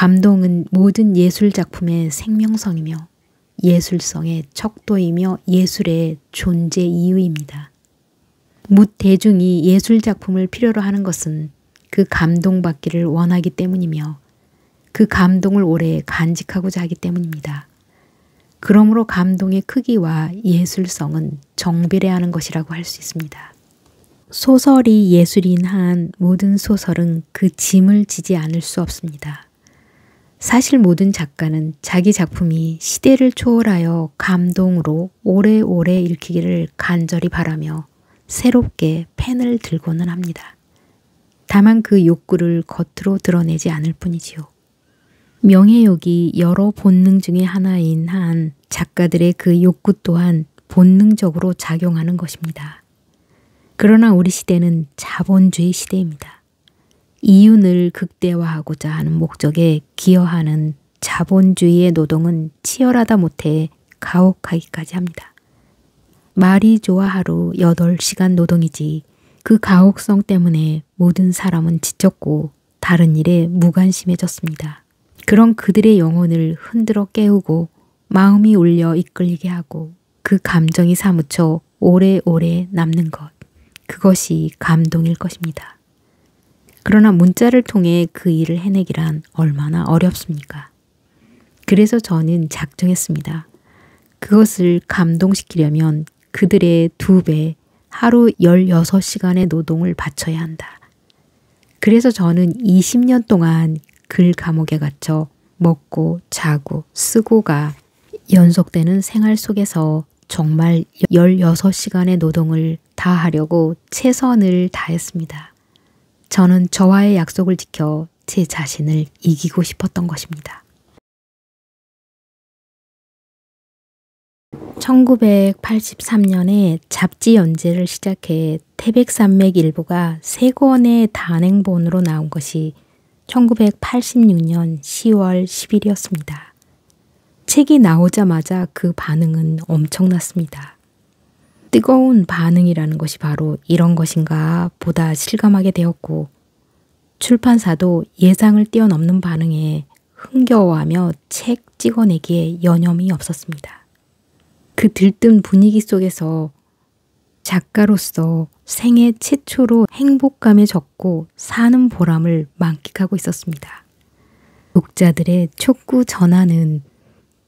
감동은 모든 예술 작품의 생명성이며 예술성의 척도이며 예술의 존재 이유입니다. 묻 대중이 예술 작품을 필요로 하는 것은 그 감동받기를 원하기 때문이며 그 감동을 오래 간직하고자 하기 때문입니다. 그러므로 감동의 크기와 예술성은 정비례하는 것이라고 할 수 있습니다. 소설이 예술인 한 모든 소설은 그 짐을 지지 않을 수 없습니다. 사실 모든 작가는 자기 작품이 시대를 초월하여 감동으로 오래오래 읽히기를 간절히 바라며 새롭게 펜을 들고는 합니다. 다만 그 욕구를 겉으로 드러내지 않을 뿐이지요. 명예욕이 여러 본능 중의 하나인 한 작가들의 그 욕구 또한 본능적으로 작용하는 것입니다. 그러나 우리 시대는 자본주의 시대입니다. 이윤을 극대화하고자 하는 목적에 기여하는 자본주의의 노동은 치열하다 못해 가혹하기까지 합니다. 말이 좋아 하루 8시간 노동이지 그 가혹성 때문에 모든 사람은 지쳤고 다른 일에 무관심해졌습니다. 그런 그들의 영혼을 흔들어 깨우고 마음이 울려 이끌리게 하고 그 감정이 사무쳐 오래오래 남는 것, 그것이 감동일 것입니다. 그러나 문자를 통해 그 일을 해내기란 얼마나 어렵습니까? 그래서 저는 작정했습니다. 그것을 감동시키려면 그들의 2배, 하루 16시간의 노동을 바쳐야 한다. 그래서 저는 20년 동안 글 감옥에 갇혀 먹고 자고 쓰고가 연속되는 생활 속에서 정말 16시간의 노동을 다 하려고 최선을 다했습니다. 저는 저와의 약속을 지켜 제 자신을 이기고 싶었던 것입니다. 1983년에 잡지 연재를 시작해 태백산맥 일부가 3권의 단행본으로 나온 것이 1986년 10월 10일이었습니다. 책이 나오자마자 그 반응은 엄청났습니다. 뜨거운 반응이라는 것이 바로 이런 것인가 보다 실감하게 되었고 출판사도 예상을 뛰어넘는 반응에 흥겨워하며 책 찍어내기에 여념이 없었습니다. 그 들뜬 분위기 속에서 작가로서 생애 최초로 행복감에 젖고 사는 보람을 만끽하고 있었습니다. 독자들의 촉구 전환은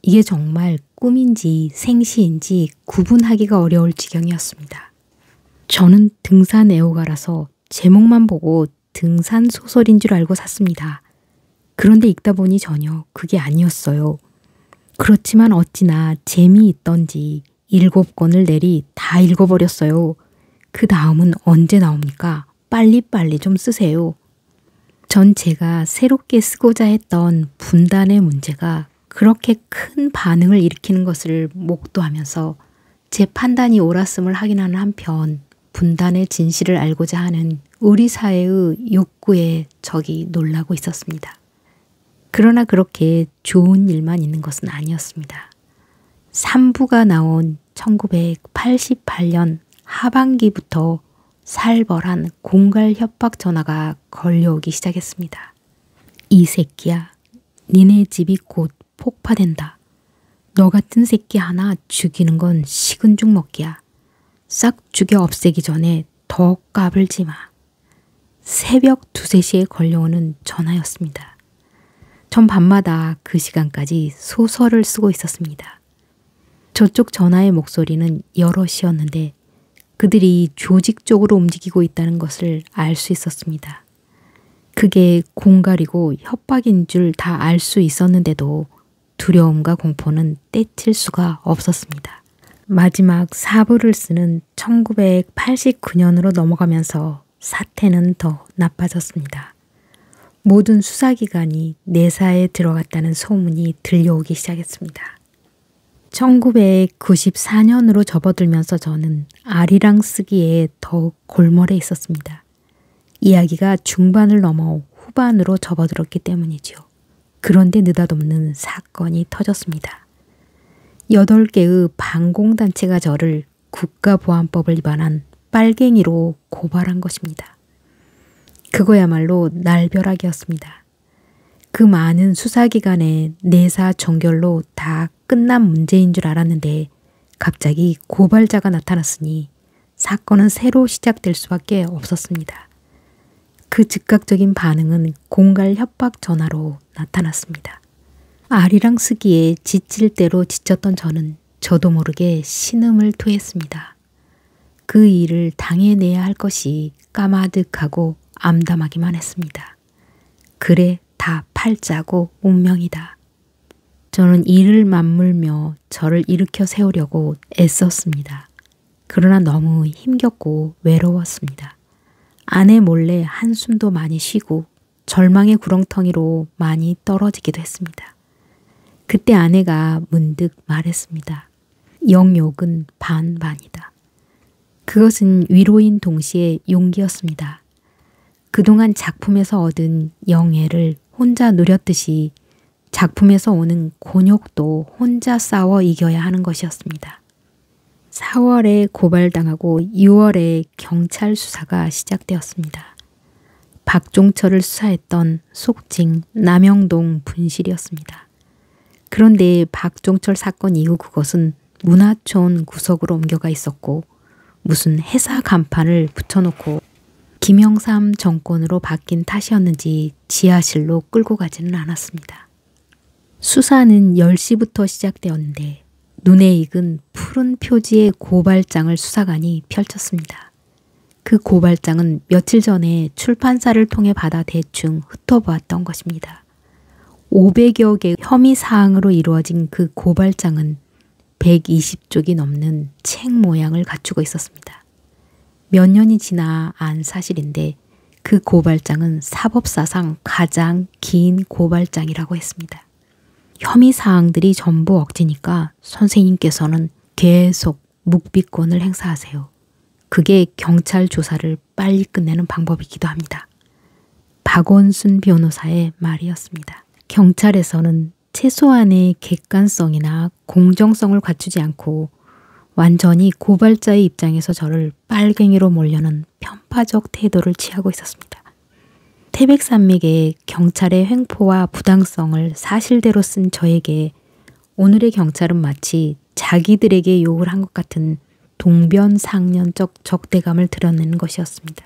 이게 정말 꿈인지 생시인지 구분하기가 어려울 지경이었습니다. 저는 등산 애호가라서 제목만 보고 등산 소설인 줄 알고 샀습니다. 그런데 읽다 보니 전혀 그게 아니었어요. 그렇지만 어찌나 재미있던지 7권을 내리 다 읽어버렸어요. 그 다음은 언제 나옵니까? 빨리빨리 좀 쓰세요. 전 제가 새롭게 쓰고자 했던 분단의 문제가 그렇게 큰 반응을 일으키는 것을 목도하면서 제 판단이 옳았음을 확인하는 한편 분단의 진실을 알고자 하는 우리 사회의 욕구에 적이 놀라고 있었습니다. 그러나 그렇게 좋은 일만 있는 것은 아니었습니다. 3부가 나온 1988년 하반기부터 살벌한 공갈 협박 전화가 걸려오기 시작했습니다. 이 새끼야, 니네 집이 곧 폭파된다. 너 같은 새끼 하나 죽이는 건 식은 죽 먹기야. 싹 죽여 없애기 전에 더 까불지 마. 새벽 2, 3시에 걸려오는 전화였습니다. 전 밤마다 그 시간까지 소설을 쓰고 있었습니다. 저쪽 전화의 목소리는 여럿이었는데 그들이 조직적으로 움직이고 있다는 것을 알 수 있었습니다. 그게 공갈이고 협박인 줄 다 알 수 있었는데도 두려움과 공포는 떼칠 수가 없었습니다. 마지막 4부를 쓰는 1989년으로 넘어가면서 사태는 더 나빠졌습니다. 모든 수사기관이 내사에 들어갔다는 소문이 들려오기 시작했습니다. 1994년으로 접어들면서 저는 아리랑 쓰기에 더욱 골몰해 있었습니다. 이야기가 중반을 넘어 후반으로 접어들었기 때문이지요. 그런데 느닷없는 사건이 터졌습니다. 8개의 반공단체가 저를 국가보안법을 위반한 빨갱이로 고발한 것입니다. 그거야말로 날벼락이었습니다. 그 많은 수사기관의 내사 종결로 다 끝난 문제인 줄 알았는데 갑자기 고발자가 나타났으니 사건은 새로 시작될 수밖에 없었습니다. 그 즉각적인 반응은 공갈 협박 전화로 나타났습니다. 아리랑 쓰기에 지칠 대로 지쳤던 저는 저도 모르게 신음을 토했습니다. 그 일을 당해내야 할 것이 까마득하고 암담하기만 했습니다. 그래, 다 팔자고 운명이다. 저는 이를 맞물며 저를 일으켜 세우려고 애썼습니다. 그러나 너무 힘겹고 외로웠습니다. 아내 몰래 한숨도 많이 쉬고 절망의 구렁텅이로 많이 떨어지기도 했습니다. 그때 아내가 문득 말했습니다. 영욕은 반반이다. 그것은 위로인 동시에 용기였습니다. 그동안 작품에서 얻은 영예를 혼자 누렸듯이 작품에서 오는 곤욕도 혼자 싸워 이겨야 하는 것이었습니다. 4월에 고발당하고 6월에 경찰 수사가 시작되었습니다. 박종철을 수사했던 속칭 남영동 분실이었습니다. 그런데 박종철 사건 이후 그것은 문화촌 구석으로 옮겨가 있었고 무슨 회사 간판을 붙여놓고 김영삼 정권으로 바뀐 탓이었는지 지하실로 끌고 가지는 않았습니다. 수사는 10시부터 시작되었는데 눈에 익은 푸른 표지의 고발장을 수사관이 펼쳤습니다. 그 고발장은 며칠 전에 출판사를 통해 받아 대충 훑어보았던 것입니다. 500여 개 혐의 사항으로 이루어진 그 고발장은 120쪽이 넘는 책 모양을 갖추고 있었습니다. 몇 년이 지나 안 사실인데 그 고발장은 사법사상 가장 긴 고발장이라고 했습니다. 혐의 사항들이 전부 억지니까 선생님께서는 계속 묵비권을 행사하세요. 그게 경찰 조사를 빨리 끝내는 방법이기도 합니다. 박원순 변호사의 말이었습니다. 경찰에서는 최소한의 객관성이나 공정성을 갖추지 않고 완전히 고발자의 입장에서 저를 빨갱이로 몰려는 편파적 태도를 취하고 있었습니다. 태백산맥에 경찰의 횡포와 부당성을 사실대로 쓴 저에게 오늘의 경찰은 마치 자기들에게 욕을 한 것 같은 동변상련적 적대감을 드러내는 것이었습니다.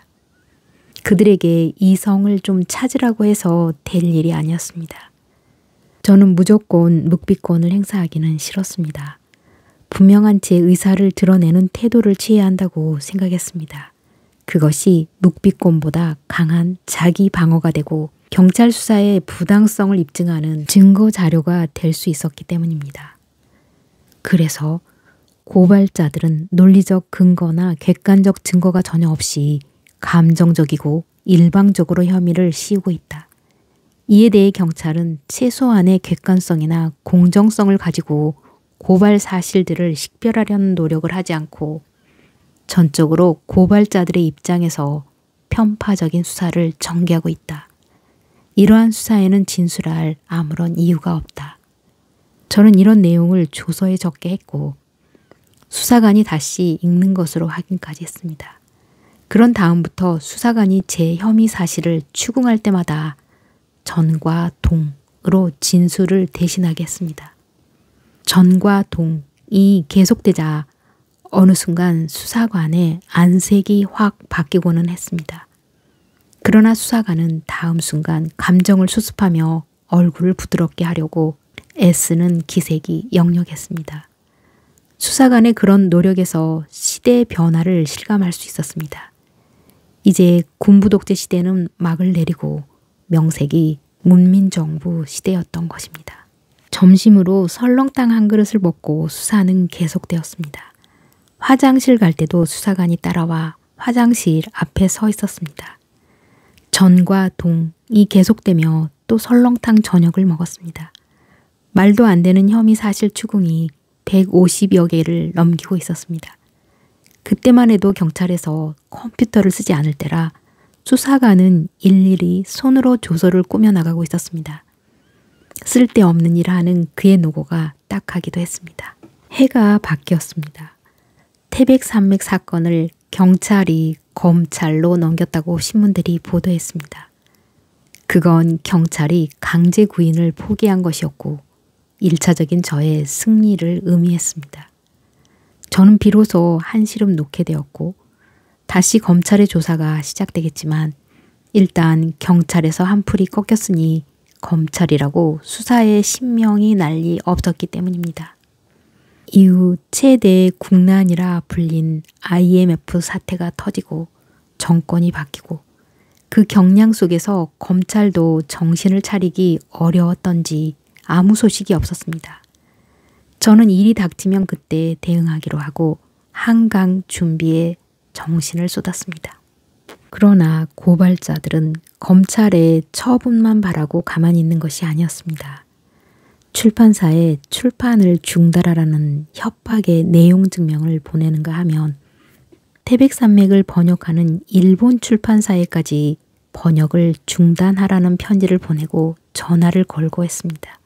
그들에게 이성을 좀 찾으라고 해서 될 일이 아니었습니다. 저는 무조건 묵비권을 행사하기는 싫었습니다. 분명한 제 의사를 드러내는 태도를 취해야 한다고 생각했습니다. 그것이 묵비권보다 강한 자기 방어가 되고 경찰 수사의 부당성을 입증하는 증거 자료가 될 수 있었기 때문입니다. 그래서 고발자들은 논리적 근거나 객관적 증거가 전혀 없이 감정적이고 일방적으로 혐의를 씌우고 있다. 이에 대해 경찰은 최소한의 객관성이나 공정성을 가지고 고발 사실들을 식별하려는 노력을 하지 않고 전적으로 고발자들의 입장에서 편파적인 수사를 전개하고 있다. 이러한 수사에는 진술할 아무런 이유가 없다. 저는 이런 내용을 조서에 적게 했고 수사관이 다시 읽는 것으로 확인까지 했습니다. 그런 다음부터 수사관이 제 혐의 사실을 추궁할 때마다 전과 동으로 진술을 대신하게 했습니다. 전과 동이 계속되자 어느 순간 수사관의 안색이 확 바뀌고는 했습니다. 그러나 수사관은 다음 순간 감정을 수습하며 얼굴을 부드럽게 하려고 애쓰는 기색이 역력했습니다. 수사관의 그런 노력에서 시대의 변화를 실감할 수 있었습니다. 이제 군부 독재 시대는 막을 내리고 명색이 문민정부 시대였던 것입니다. 점심으로 설렁탕 한 그릇을 먹고 수사는 계속되었습니다. 화장실 갈 때도 수사관이 따라와 화장실 앞에 서 있었습니다. 전과 동이 계속되며 또 설렁탕 저녁을 먹었습니다. 말도 안 되는 혐의 사실 추궁이 150여 개를 넘기고 있었습니다. 그때만 해도 경찰에서 컴퓨터를 쓰지 않을 때라 수사관은 일일이 손으로 조서를 꾸며나가고 있었습니다. 쓸데없는 일을 하는 그의 노고가 딱하기도 했습니다. 해가 바뀌었습니다. 태백산맥 사건을 경찰이 검찰로 넘겼다고 신문들이 보도했습니다. 그건 경찰이 강제 구인을 포기한 것이었고 1차적인 저의 승리를 의미했습니다. 저는 비로소 한시름 놓게 되었고 다시 검찰의 조사가 시작되겠지만 일단 경찰에서 한풀이 꺾였으니 검찰이라고 수사에 신명이 날 리 없었기 때문입니다. 이후 최대 국난이라 불린 IMF 사태가 터지고 정권이 바뀌고 그 경량 속에서 검찰도 정신을 차리기 어려웠던지 아무 소식이 없었습니다. 저는 일이 닥치면 그때 대응하기로 하고 한강 준비에 정신을 쏟았습니다. 그러나 고발자들은 검찰의 처분만 바라고 가만히 있는 것이 아니었습니다. 출판사에 출판을 중단하라는 협박의 내용 증명을 보내는가 하면 태백산맥을 번역하는 일본 출판사에까지 번역을 중단하라는 편지를 보내고 전화를 걸고 했습니다.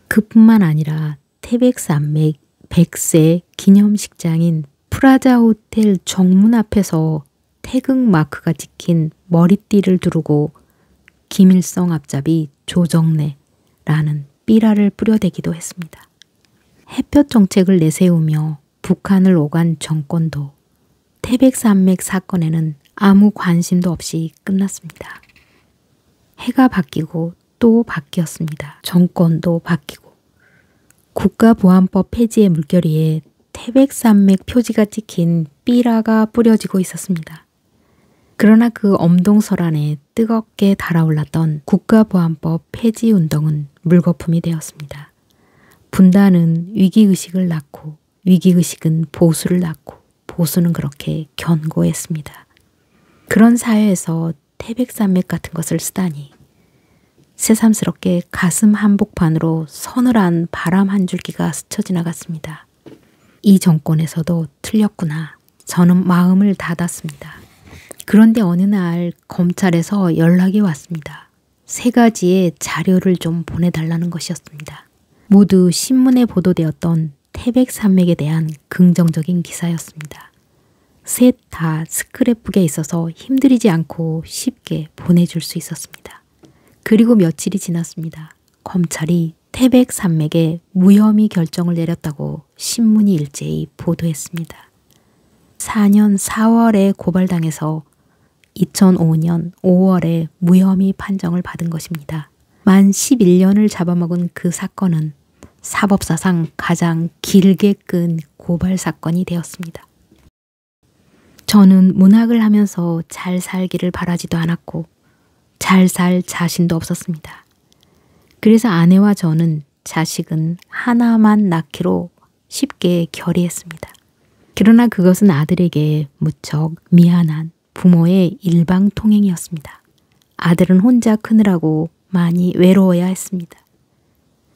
그뿐만 아니라 태백산맥 100세 기념식장인 프라자 호텔 정문 앞에서 태극 마크가 찍힌 머리띠를 두르고 김일성 앞잡이 조정래라는 삐라를 뿌려대기도 했습니다. 햇볕 정책을 내세우며 북한을 오간 정권도 태백산맥 사건에는 아무 관심도 없이 끝났습니다. 해가 바뀌고 또 바뀌었습니다. 정권도 바뀌고 국가보안법 폐지의 물결이에 태백산맥 표지가 찍힌 삐라가 뿌려지고 있었습니다. 그러나 그 엄동설안에 뜨겁게 달아올랐던 국가보안법 폐지 운동은 물거품이 되었습니다. 분단은 위기의식을 낳고 위기의식은 보수를 낳고 보수는 그렇게 견고했습니다. 그런 사회에서 태백산맥 같은 것을 쓰다니 새삼스럽게 가슴 한복판으로 서늘한 바람 한 줄기가 스쳐 지나갔습니다. 이 정권에서도 틀렸구나. 저는 마음을 닫았습니다. 그런데 어느 날 검찰에서 연락이 왔습니다. 3가지의 자료를 좀 보내달라는 것이었습니다. 모두 신문에 보도되었던 태백산맥에 대한 긍정적인 기사였습니다. 셋 다 스크랩북에 있어서 힘들이지 않고 쉽게 보내줄 수 있었습니다. 그리고 며칠이 지났습니다. 검찰이 태백산맥에 무혐의 결정을 내렸다고 신문이 일제히 보도했습니다. 4년 4월에 고발당해서 2005년 5월에 무혐의 판정을 받은 것입니다. 만 11년을 잡아먹은 그 사건은 사법사상 가장 길게 끈 고발 사건이 되었습니다. 저는 문학을 하면서 잘 살기를 바라지도 않았고 잘 살 자신도 없었습니다. 그래서 아내와 저는 자식은 하나만 낳기로 쉽게 결의했습니다. 그러나 그것은 아들에게 무척 미안한 부모의 일방통행이었습니다. 아들은 혼자 크느라고 많이 외로워야 했습니다.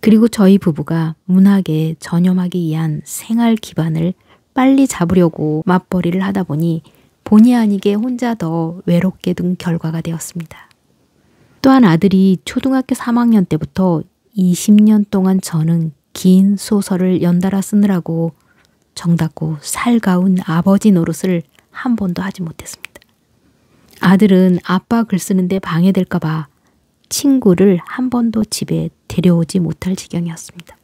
그리고 저희 부부가 문학에 전념하기 위한 생활 기반을 빨리 잡으려고 맞벌이를 하다 보니 본의 아니게 혼자 더 외롭게 둔 결과가 되었습니다. 또한 아들이 초등학교 3학년 때부터 20년 동안 저는 긴 소설을 연달아 쓰느라고 정답고 살가운 아버지 노릇을 한 번도 하지 못했습니다. 아들은 아빠 글 쓰는데 방해될까 봐 친구를 한 번도 집에 데려오지 못할 지경이었습니다.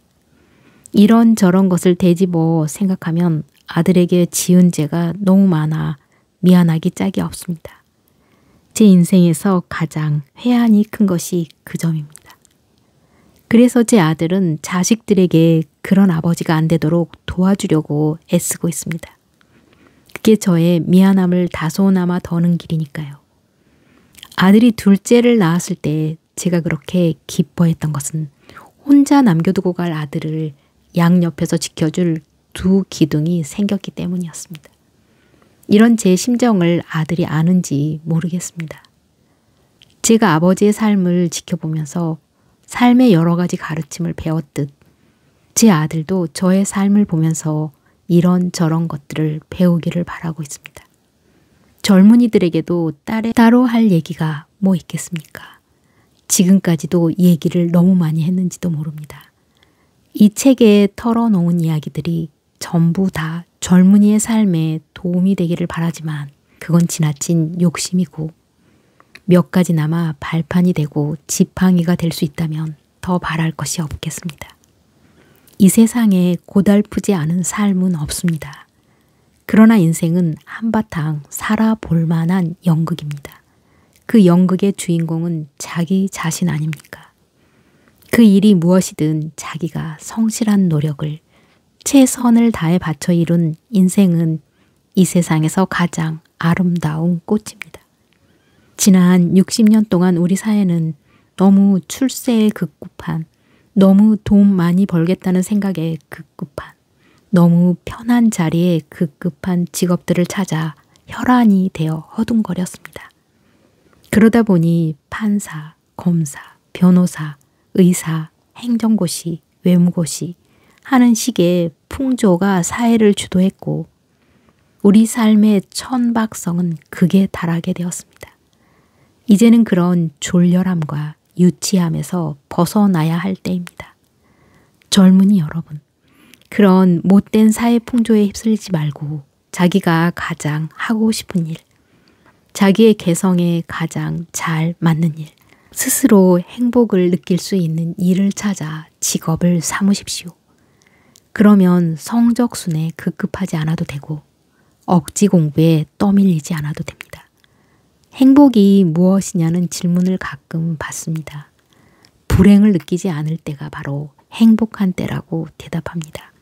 이런저런 것을 되짚어 생각하면 아들에게 지은 죄가 너무 많아 미안하기 짝이 없습니다. 제 인생에서 가장 회한이 큰 것이 그 점입니다. 그래서 제 아들은 자식들에게 그런 아버지가 안 되도록 도와주려고 애쓰고 있습니다. 그게 저의 미안함을 다소나마 더는 길이니까요. 아들이 둘째를 낳았을 때 제가 그렇게 기뻐했던 것은 혼자 남겨두고 갈 아들을 양옆에서 지켜줄 두 기둥이 생겼기 때문이었습니다. 이런 제 심정을 아들이 아는지 모르겠습니다. 제가 아버지의 삶을 지켜보면서 삶의 여러 가지 가르침을 배웠듯 제 아들도 저의 삶을 보면서 이런저런 것들을 배우기를 바라고 있습니다. 젊은이들에게도 따로 할 얘기가 뭐 있겠습니까? 지금까지도 얘기를 너무 많이 했는지도 모릅니다. 이 책에 털어놓은 이야기들이 전부 다 젊은이의 삶에 도움이 되기를 바라지만 그건 지나친 욕심이고 몇 가지나마 발판이 되고 지팡이가 될 수 있다면 더 바랄 것이 없겠습니다. 이 세상에 고달프지 않은 삶은 없습니다. 그러나 인생은 한바탕 살아볼 만한 연극입니다. 그 연극의 주인공은 자기 자신 아닙니까? 그 일이 무엇이든 자기가 성실한 노력을 최선을 다해 바쳐 이룬 인생은 이 세상에서 가장 아름다운 꽃입니다. 지난 60년 동안 우리 사회는 너무 출세에 급급한, 너무 돈 많이 벌겠다는 생각에 급급한, 너무 편한 자리에 급급한 직업들을 찾아 혈안이 되어 허둥거렸습니다. 그러다 보니 판사, 검사, 변호사, 의사, 행정고시, 외무고시 하는 식의 풍조가 사회를 주도했고 우리 삶의 천박성은 극에 달하게 되었습니다. 이제는 그런 졸렬함과 유치함에서 벗어나야 할 때입니다. 젊은이 여러분, 그런 못된 사회 풍조에 휩쓸리지 말고 자기가 가장 하고 싶은 일, 자기의 개성에 가장 잘 맞는 일, 스스로 행복을 느낄 수 있는 일을 찾아 직업을 삼으십시오. 그러면 성적순에 급급하지 않아도 되고 억지 공부에 떠밀리지 않아도 됩니다. 행복이 무엇이냐는 질문을 가끔 받습니다. 불행을 느끼지 않을 때가 바로 행복한 때라고 대답합니다.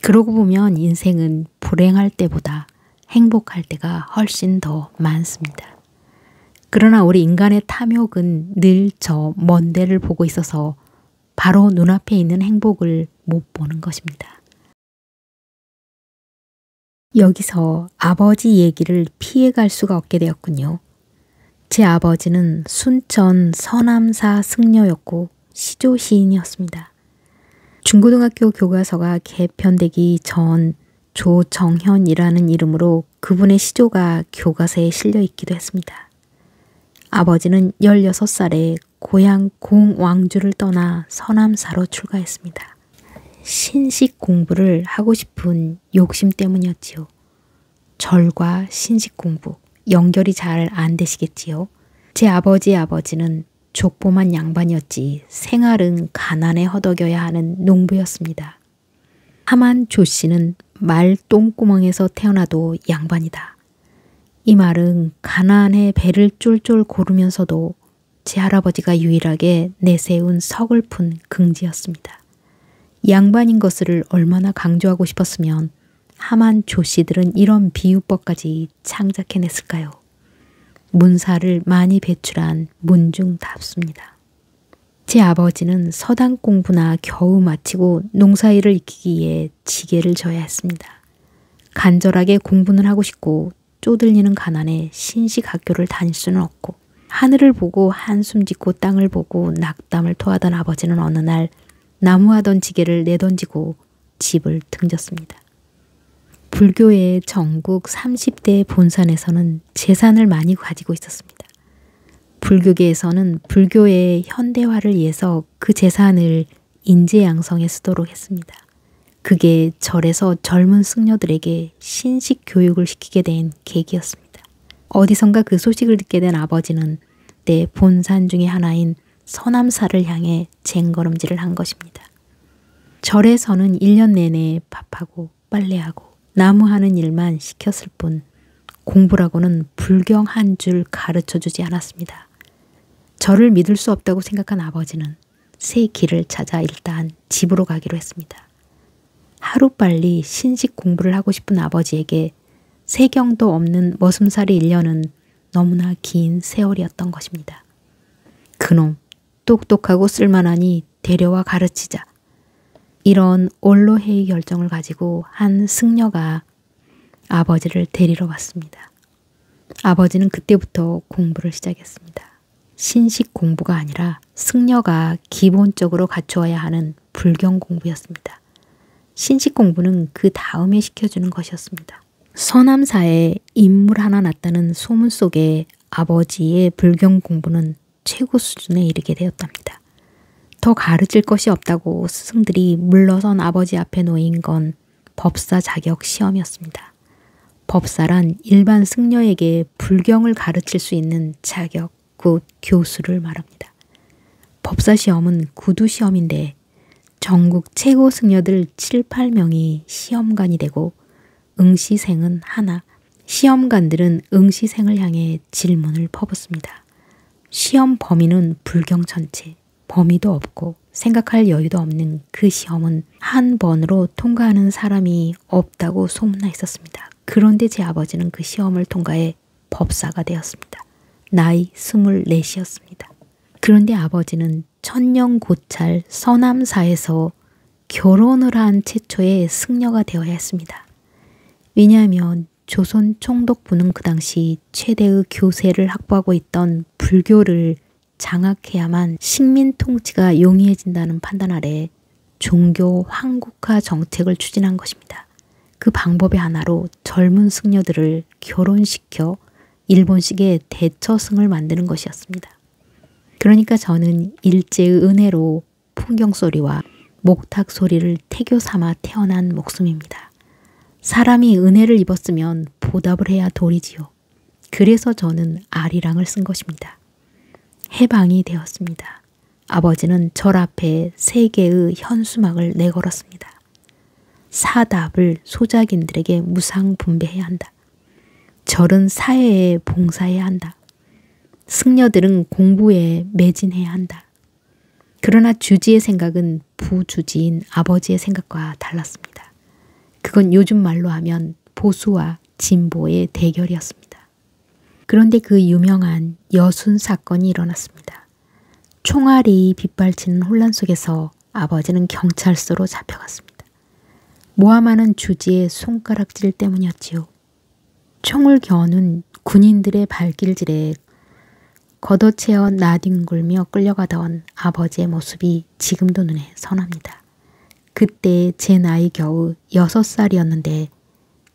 그러고 보면 인생은 불행할 때보다 행복할 때가 훨씬 더 많습니다. 그러나 우리 인간의 탐욕은 늘 저 먼 데를 보고 있어서 바로 눈앞에 있는 행복을 못 보는 것입니다. 여기서 아버지 얘기를 피해갈 수가 없게 되었군요. 제 아버지는 순천 서남사 승려였고 시조 시인이었습니다. 중고등학교 교과서가 개편되기 전 조정현이라는 이름으로 그분의 시조가 교과서에 실려 있기도 했습니다. 아버지는 16살에 고향 공왕주를 떠나 서남사로 출가했습니다. 신식 공부를 하고 싶은 욕심 때문이었지요. 절과 신식 공부, 연결이 잘 안 되시겠지요. 제 아버지의 아버지는 족보만 양반이었지 생활은 가난에 허덕여야 하는 농부였습니다. 하만 조 씨는 말 똥구멍에서 태어나도 양반이다. 이 말은 가난에 배를 쫄쫄 고르면서도 제 할아버지가 유일하게 내세운 서글픈 긍지였습니다. 양반인 것을 얼마나 강조하고 싶었으면 하만 조씨들은 이런 비유법까지 창작해냈을까요? 문사를 많이 배출한 문중답습니다. 제 아버지는 서당 공부나 겨우 마치고 농사일을 익히기 위해 지게를 져야 했습니다. 간절하게 공부는 하고 싶고 쪼들리는 가난에 신식 학교를 다닐 수는 없고 하늘을 보고 한숨 짓고 땅을 보고 낙담을 토하던 아버지는 어느 날 나무하던 지게를 내던지고 집을 등졌습니다. 불교의 전국 30대 본산에서는 재산을 많이 가지고 있었습니다. 불교계에서는 불교의 현대화를 위해서 그 재산을 인재양성에 쓰도록 했습니다. 그게 절에서 젊은 승려들에게 신식 교육을 시키게 된 계기였습니다. 어디선가 그 소식을 듣게 된 아버지는 내 본산 중의 하나인 서남사를 향해 쟁걸음질을 한 것입니다. 절에서는 1년 내내 밥하고 빨래하고 나무하는 일만 시켰을 뿐 공부라고는 불경 한 줄 가르쳐주지 않았습니다. 저를 믿을 수 없다고 생각한 아버지는 새 길을 찾아 일단 집으로 가기로 했습니다. 하루빨리 신식 공부를 하고 싶은 아버지에게 세경도 없는 머슴살이 1년은 너무나 긴 세월이었던 것입니다. 그놈, 똑똑하고 쓸만하니 데려와 가르치자. 이런 올로회의 결정을 가지고 한 승려가 아버지를 데리러 왔습니다. 아버지는 그때부터 공부를 시작했습니다. 신식 공부가 아니라 승려가 기본적으로 갖추어야 하는 불경 공부였습니다. 신식 공부는 그 다음에 시켜주는 것이었습니다. 서남사에 인물 하나 났다는 소문 속에 아버지의 불경 공부는 최고 수준에 이르게 되었답니다. 더 가르칠 것이 없다고 스승들이 물러선 아버지 앞에 놓인 건 법사 자격 시험이었습니다. 법사란 일반 승려에게 불경을 가르칠 수 있는 자격, 곧 교수를 말합니다. 법사 시험은 구두 시험인데 전국 최고 승려들 7, 8명이 시험관이 되고 응시생은 하나, 시험관들은 응시생을 향해 질문을 퍼붓습니다. 시험 범위는 불경 전체, 범위도 없고 생각할 여유도 없는 그 시험은 한 번으로 통과하는 사람이 없다고 소문나 있었습니다. 그런데 제 아버지는 그 시험을 통과해 법사가 되었습니다. 나이 24이었습니다. 그런데 아버지는 천년고찰 서남사에서 결혼을 한 최초의 승려가 되어야 했습니다. 왜냐하면 조선 총독부는 그 당시 최대의 교세를 확보하고 있던 불교를 장악해야만 식민 통치가 용이해진다는 판단 아래 종교 황국화 정책을 추진한 것입니다. 그 방법의 하나로 젊은 승려들을 결혼시켜 일본식의 대처승을 만드는 것이었습니다. 그러니까 저는 일제의 은혜로 풍경소리와 목탁소리를 태교 삼아 태어난 목숨입니다. 사람이 은혜를 입었으면 보답을 해야 도리지요. 그래서 저는 아리랑을 쓴 것입니다. 해방이 되었습니다. 아버지는 절 앞에 세 개의 현수막을 내걸었습니다. 사답을 소작인들에게 무상분배해야 한다. 절은 사회에 봉사해야 한다. 승려들은 공부에 매진해야 한다. 그러나 주지의 생각은 부주지인 아버지의 생각과 달랐습니다. 그건 요즘 말로 하면 보수와 진보의 대결이었습니다. 그런데 그 유명한 여순 사건이 일어났습니다. 총알이 빗발치는 혼란 속에서 아버지는 경찰서로 잡혀갔습니다. 모함하는 주지의 손가락질 때문이었지요. 총을 겨누는 군인들의 발길질에 걷어채어 나뒹굴며 끌려가던 아버지의 모습이 지금도 눈에 선합니다. 그때 제 나이 겨우 6살이었는데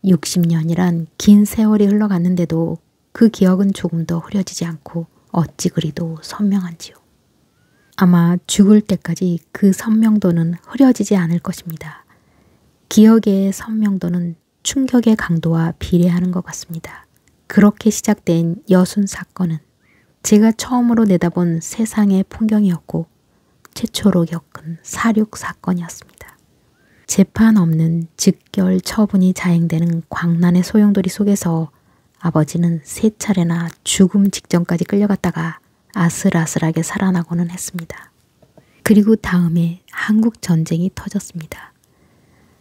60년이란 긴 세월이 흘러갔는데도 그 기억은 조금도 흐려지지 않고 어찌 그리도 선명한지요. 아마 죽을 때까지 그 선명도는 흐려지지 않을 것입니다. 기억의 선명도는 충격의 강도와 비례하는 것 같습니다. 그렇게 시작된 여순 사건은 제가 처음으로 내다본 세상의 풍경이었고 최초로 겪은 사륙 사건이었습니다. 재판 없는 즉결 처분이 자행되는 광란의 소용돌이 속에서 아버지는 3차례나 죽음 직전까지 끌려갔다가 아슬아슬하게 살아나고는 했습니다. 그리고 다음에 한국 전쟁이 터졌습니다.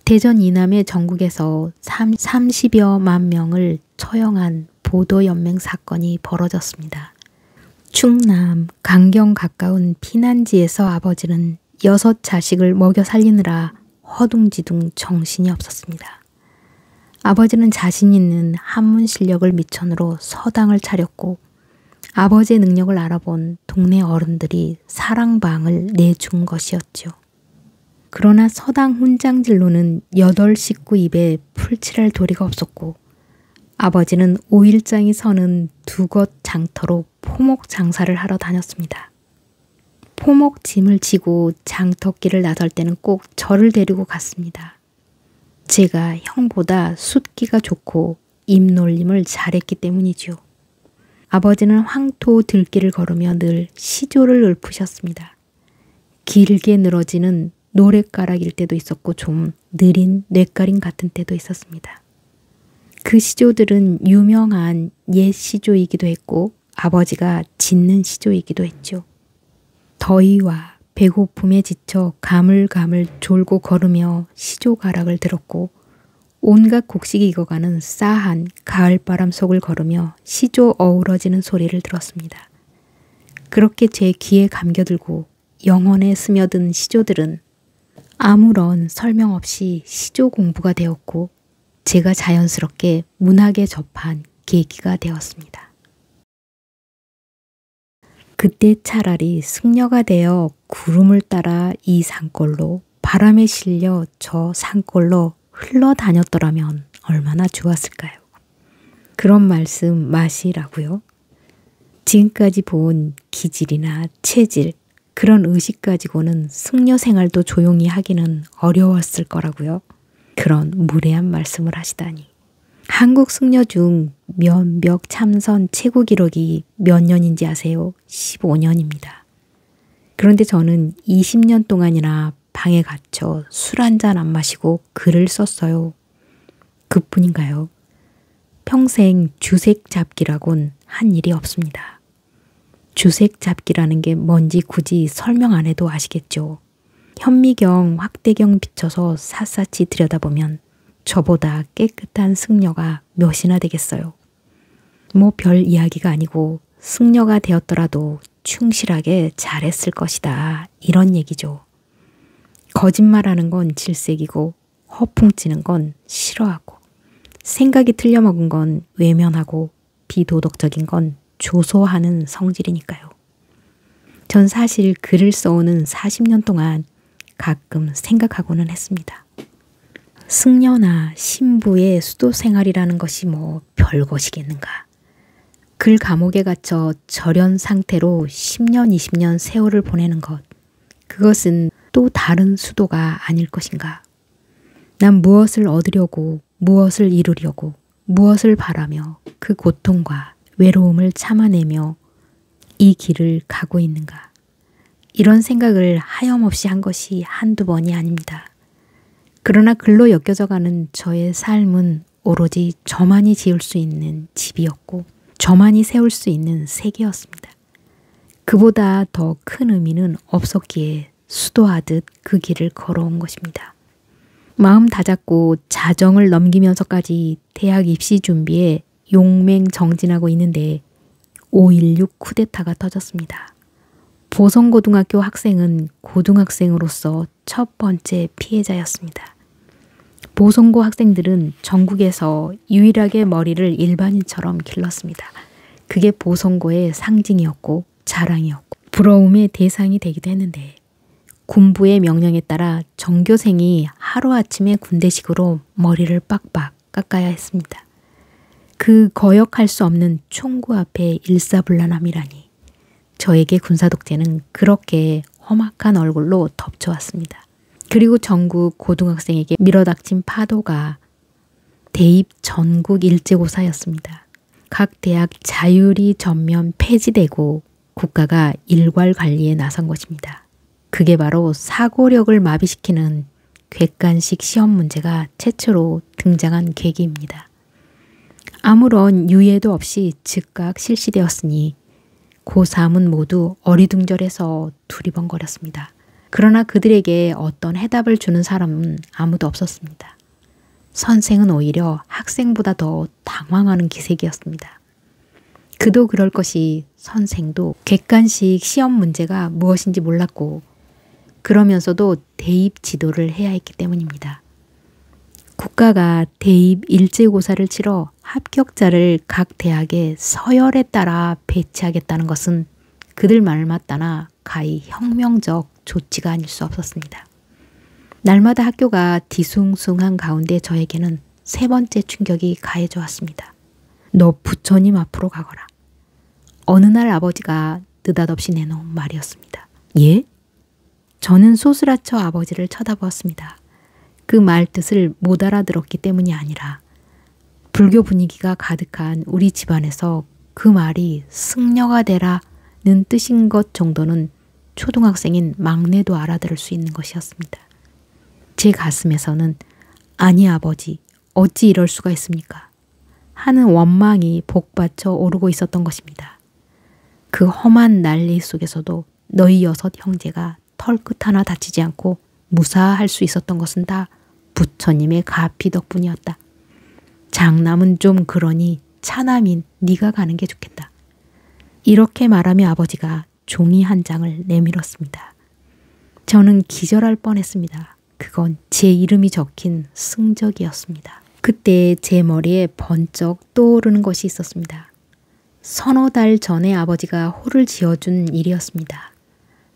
대전 이남의 전국에서 30여만 명을 처형한 보도연맹 사건이 벌어졌습니다. 충남 강경 가까운 피난지에서 아버지는 6 자식을 먹여 살리느라 허둥지둥 정신이 없었습니다. 아버지는 자신 있는 한문 실력을 미천으로 서당을 차렸고 아버지의 능력을 알아본 동네 어른들이 사랑방을 내준 것이었죠. 그러나 서당 훈장질로는 8 식구 입에 풀칠할 도리가 없었고 아버지는 5일장이 서는 두것 장터로 포목 장사를 하러 다녔습니다. 포목 짐을 지고 장터길을 나설 때는 꼭 저를 데리고 갔습니다. 제가 형보다 숫기가 좋고 입놀림을 잘했기 때문이죠. 아버지는 황토 들길을 걸으며 늘 시조를 읊으셨습니다. 길게 늘어지는 노랫가락일 때도 있었고 좀 느린 뇌가림 같은 때도 있었습니다. 그 시조들은 유명한 옛 시조이기도 했고 아버지가 짓는 시조이기도 했죠. 더위와 배고픔에 지쳐 가물가물 졸고 걸으며 시조가락을 들었고 온갖 곡식이 익어가는 싸한 가을바람 속을 걸으며 시조 어우러지는 소리를 들었습니다. 그렇게 제 귀에 감겨들고 영혼에 스며든 시조들은 아무런 설명 없이 시조 공부가 되었고 제가 자연스럽게 문학에 접한 계기가 되었습니다. 그때 차라리 승려가 되어 구름을 따라 이 산골로 바람에 실려 저 산골로 흘러다녔더라면 얼마나 좋았을까요? 그런 말씀 마시라고요? 지금까지 본 기질이나 체질, 그런 의식 가지고는 승려 생활도 조용히 하기는 어려웠을 거라고요. 그런 무례한 말씀을 하시다니. 한국 승려 중 면벽 참선 최고 기록이 몇 년인지 아세요? 15년입니다. 그런데 저는 20년 동안이나 방에 갇혀 술 한 잔 안 마시고 글을 썼어요. 그뿐인가요? 평생 주색 잡기라곤 한 일이 없습니다. 주색 잡기라는 게 뭔지 굳이 설명 안 해도 아시겠죠? 현미경, 확대경 비춰서 샅샅이 들여다보면 저보다 깨끗한 승려가 몇이나 되겠어요. 뭐 별 이야기가 아니고 승려가 되었더라도 충실하게 잘했을 것이다. 이런 얘기죠. 거짓말하는 건 질색이고 허풍치는 건 싫어하고 생각이 틀려먹은 건 외면하고 비도덕적인 건 조소하는 성질이니까요. 전 사실 글을 써오는 40년 동안 가끔 생각하고는 했습니다. 승려나 신부의 수도 생활이라는 것이 뭐 별것이겠는가. 글 감옥에 갇혀 절연 상태로 10년, 20년 세월을 보내는 것. 그것은 또 다른 수도가 아닐 것인가. 난 무엇을 얻으려고, 무엇을 이루려고, 무엇을 바라며 그 고통과 외로움을 참아내며 이 길을 가고 있는가. 이런 생각을 하염없이 한 것이 한두 번이 아닙니다. 그러나 글로 엮여져가는 저의 삶은 오로지 저만이 지을 수 있는 집이었고 저만이 세울 수 있는 세계였습니다. 그보다 더 큰 의미는 없었기에 수도하듯 그 길을 걸어온 것입니다. 마음 다잡고 자정을 넘기면서까지 대학 입시 준비에 용맹정진하고 있는데 5.16 쿠데타가 터졌습니다. 보성고등학교 학생은 고등학생으로서 첫 번째 피해자였습니다. 보성고 학생들은 전국에서 유일하게 머리를 일반인처럼 길렀습니다. 그게 보성고의 상징이었고 자랑이었고 부러움의 대상이 되기도 했는데 군부의 명령에 따라 전교생이 하루아침에 군대식으로 머리를 빡빡 깎아야 했습니다. 그 거역할 수 없는 총구 앞에 일사불란함이라니 저에게 군사독재는 그렇게 험악한 얼굴로 덮쳐왔습니다. 그리고 전국 고등학생에게 밀어닥친 파도가 대입 전국 일제고사였습니다. 각 대학 자율이 전면 폐지되고 국가가 일괄 관리에 나선 것입니다. 그게 바로 사고력을 마비시키는 객관식 시험 문제가 최초로 등장한 계기입니다. 아무런 유예도 없이 즉각 실시되었으니 고3은 모두 어리둥절해서 두리번거렸습니다. 그러나 그들에게 어떤 해답을 주는 사람은 아무도 없었습니다. 선생은 오히려 학생보다 더 당황하는 기색이었습니다. 그도 그럴 것이 선생도 객관식 시험 문제가 무엇인지 몰랐고 그러면서도 대입 지도를 해야 했기 때문입니다. 국가가 대입 일제고사를 치러 합격자를 각 대학의 서열에 따라 배치하겠다는 것은 그들 말만 따나 가히 혁명적 조치가 아닐 수 없었습니다. 날마다 학교가 뒤숭숭한 가운데 저에게는 세 번째 충격이 가해져 왔습니다. 너 부처님 앞으로 가거라. 어느 날 아버지가 느닷없이 내놓은 말이었습니다. 예? 저는 소스라쳐 아버지를 쳐다보았습니다. 그 말 뜻을 못 알아들었기 때문이 아니라 불교 분위기가 가득한 우리 집안에서 그 말이 승려가 되라는 뜻인 것 정도는 초등학생인 막내도 알아들을 수 있는 것이었습니다. 제 가슴에서는 아니 아버지 어찌 이럴 수가 있습니까? 하는 원망이 복받쳐 오르고 있었던 것입니다. 그 험한 난리 속에서도 너희 6 형제가 털끝 하나 다치지 않고 무사할 수 있었던 것은 다 부처님의 가피 덕분이었다. 장남은 좀 그러니 차남인 네가 가는 게 좋겠다. 이렇게 말하며 아버지가 종이 한 장을 내밀었습니다. 저는 기절할 뻔했습니다. 그건 제 이름이 적힌 승적이었습니다. 그때 제 머리에 번쩍 떠오르는 것이 있었습니다. 서너 달 전에 아버지가 호를 지어준 일이었습니다.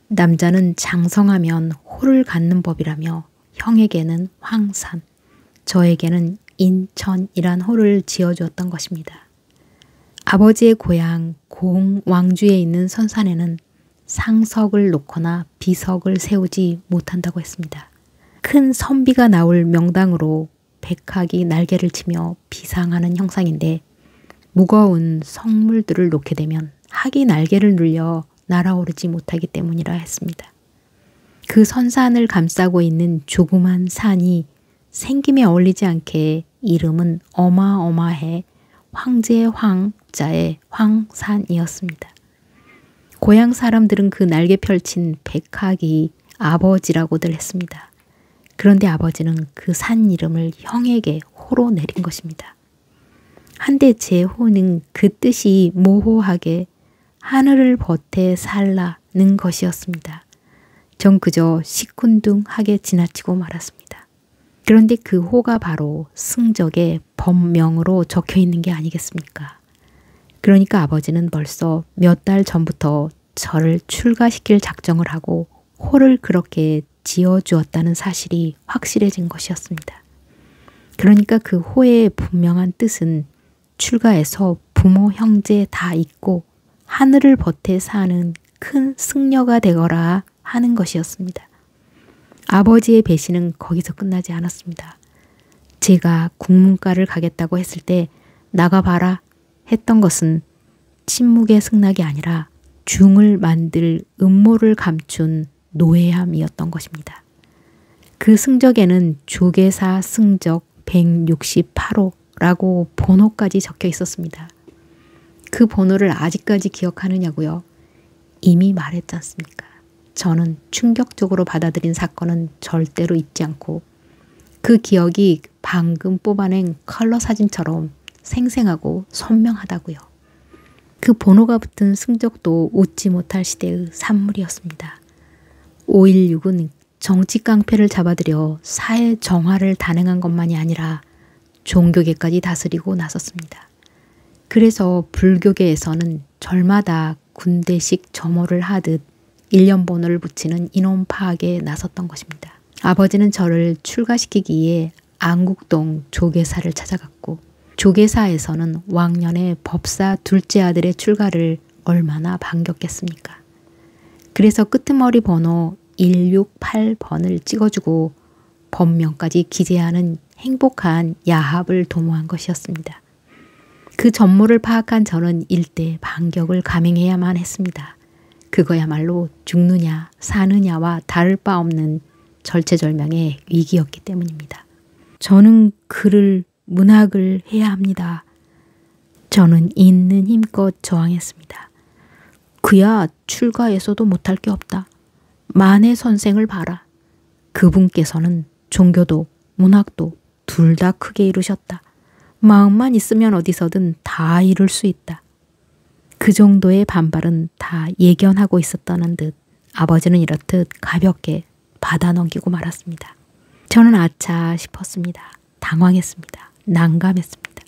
남자는 장성하면 호를 갖는 법이라며 형에게는 황산, 저에게는 인천이란 호를 지어주었던 것입니다. 아버지의 고향 공왕주에 있는 선산에는 상석을 놓거나 비석을 세우지 못한다고 했습니다. 큰 선비가 나올 명당으로 백학이 날개를 치며 비상하는 형상인데 무거운 성물들을 놓게 되면 학이 날개를 눌려 날아오르지 못하기 때문이라 했습니다. 그 선산을 감싸고 있는 조그만 산이 생김에 어울리지 않게 이름은 어마어마해 황제의 황자의 황산이었습니다. 고향 사람들은 그 날개 펼친 백학이 아버지라고들 했습니다. 그런데 아버지는 그 산 이름을 형에게 호로 내린 것입니다. 한데 제 호는 그 뜻이 모호하게 하늘을 버태 살라는 것이었습니다. 전 그저 시큰둥하게 지나치고 말았습니다. 그런데 그 호가 바로 승적의 법명으로 적혀 있는 게 아니겠습니까? 그러니까 아버지는 벌써 몇 달 전부터 저를 출가시킬 작정을 하고 호를 그렇게 지어주었다는 사실이 확실해진 것이었습니다. 그러니까 그 호의 분명한 뜻은 출가해서 부모 형제 다 잊고 하늘을 버태 사는 큰 승려가 되거라 하는 것이었습니다. 아버지의 배신은 거기서 끝나지 않았습니다. 제가 국문과를 가겠다고 했을 때 나가봐라 했던 것은 침묵의 승낙이 아니라 중을 만들 음모를 감춘 노예함이었던 것입니다. 그 승적에는 조계사 승적 168호라고 번호까지 적혀 있었습니다. 그 번호를 아직까지 기억하느냐고요? 이미 말했지 않습니까? 저는 충격적으로 받아들인 사건은 절대로 잊지 않고 그 기억이 방금 뽑아낸 컬러 사진처럼 생생하고 선명하다고요. 그 번호가 붙은 승적도 웃지 못할 시대의 산물이었습니다. 5.16은 정치 깡패를 잡아들여 사회 정화를 단행한 것만이 아니라 종교계까지 다스리고 나섰습니다. 그래서 불교계에서는 절마다 군대식 점호를 하듯 1년 번호를 붙이는 인원 파악에 나섰던 것입니다. 아버지는 저를 출가시키기 위해 안국동 조계사를 찾아갔고 조계사에서는 왕년의 법사 둘째 아들의 출가를 얼마나 반겼겠습니까? 그래서 끄트머리 번호 168번을 찍어주고 법명까지 기재하는 행복한 야합을 도모한 것이었습니다. 그 전모를 파악한 저는 일대 반격을 감행해야만 했습니다. 그거야말로 죽느냐 사느냐와 다를 바 없는 절체절명의 위기였기 때문입니다. 저는 글을 문학을 해야 합니다. 저는 있는 힘껏 저항했습니다. 그야 출가해서도 못할 게 없다. 만해 선생을 봐라. 그분께서는 종교도 문학도 둘 다 크게 이루셨다. 마음만 있으면 어디서든 다 이룰 수 있다. 그 정도의 반발은 다 예견하고 있었다는 듯 아버지는 이렇듯 가볍게 받아 넘기고 말았습니다. 저는 아차 싶었습니다. 당황했습니다. 난감했습니다.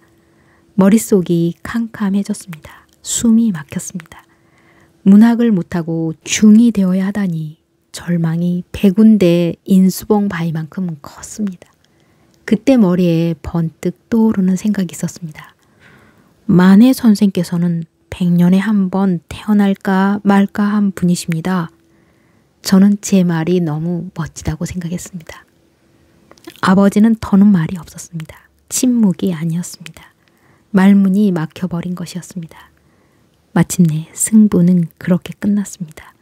머릿속이 캄캄해졌습니다. 숨이 막혔습니다. 문학을 못하고 중이 되어야 하다니 절망이 백운대 인수봉 바위만큼 컸습니다. 그때 머리에 번뜩 떠오르는 생각이 있었습니다. 만해 선생께서는 100년에 한 번 태어날까 말까 한 분이십니다. 저는 제 말이 너무 멋지다고 생각했습니다. 아버지는 더는 말이 없었습니다. 침묵이 아니었습니다. 말문이 막혀버린 것이었습니다. 마침내 승부는 그렇게 끝났습니다.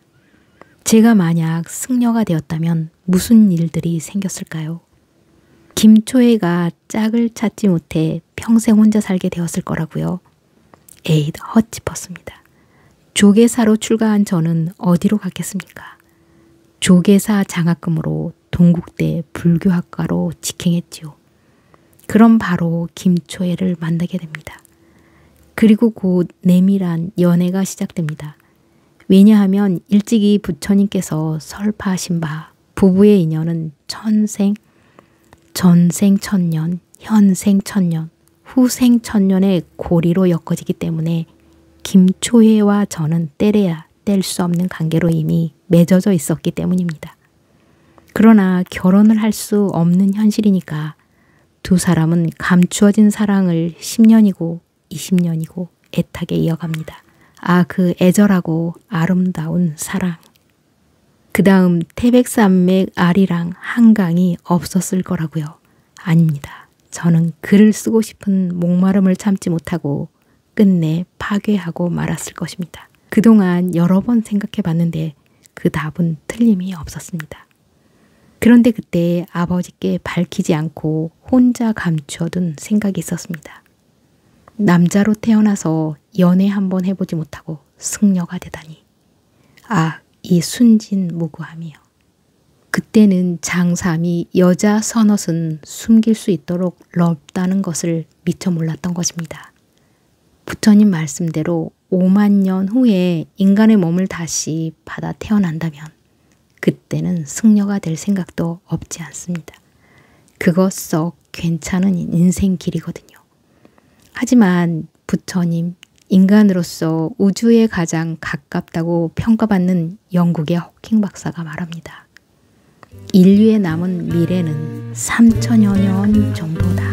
제가 만약 승려가 되었다면 무슨 일들이 생겼을까요? 김초애가 짝을 찾지 못해 평생 혼자 살게 되었을 거라고요. 에이, 헛짚었습니다. 조계사로 출가한 저는 어디로 갔겠습니까? 조계사 장학금으로 동국대 불교학과로 직행했지요. 그럼 바로 김초애를 만나게 됩니다. 그리고 곧 내밀한 연애가 시작됩니다. 왜냐하면 일찍이 부처님께서 설파하신 바 부부의 인연은 전생천년, 현생천년, 후생천년의 고리로 엮어지기 때문에 김초혜와 저는 떼래야 뗄 수 없는 관계로 이미 맺어져 있었기 때문입니다. 그러나 결혼을 할 수 없는 현실이니까 두 사람은 감추어진 사랑을 10년이고 20년이고 애타게 이어갑니다. 아, 그 애절하고 아름다운 사랑. 그 다음 태백산맥 아리랑 한강이 없었을 거라고요. 아닙니다. 저는 글을 쓰고 싶은 목마름을 참지 못하고 끝내 파괴하고 말았을 것입니다. 그동안 여러 번 생각해 봤는데 그 답은 틀림이 없었습니다. 그런데 그때 아버지께 밝히지 않고 혼자 감추어둔 생각이 있었습니다. 남자로 태어나서 연애 한번 해보지 못하고 승려가 되다니. 아, 이 순진무구함이요. 그때는 장삼이 여자 선옷은 숨길 수 있도록 넓다는 것을 미처 몰랐던 것입니다. 부처님 말씀대로 5만 년 후에 인간의 몸을 다시 받아 태어난다면 그때는 승려가 될 생각도 없지 않습니다. 그것 썩 괜찮은 인생 길이거든요. 하지만 부처님, 인간으로서 우주에 가장 가깝다고 평가받는 영국의 호킹 박사가 말합니다. 인류의 남은 미래는 3천여 년 정도다.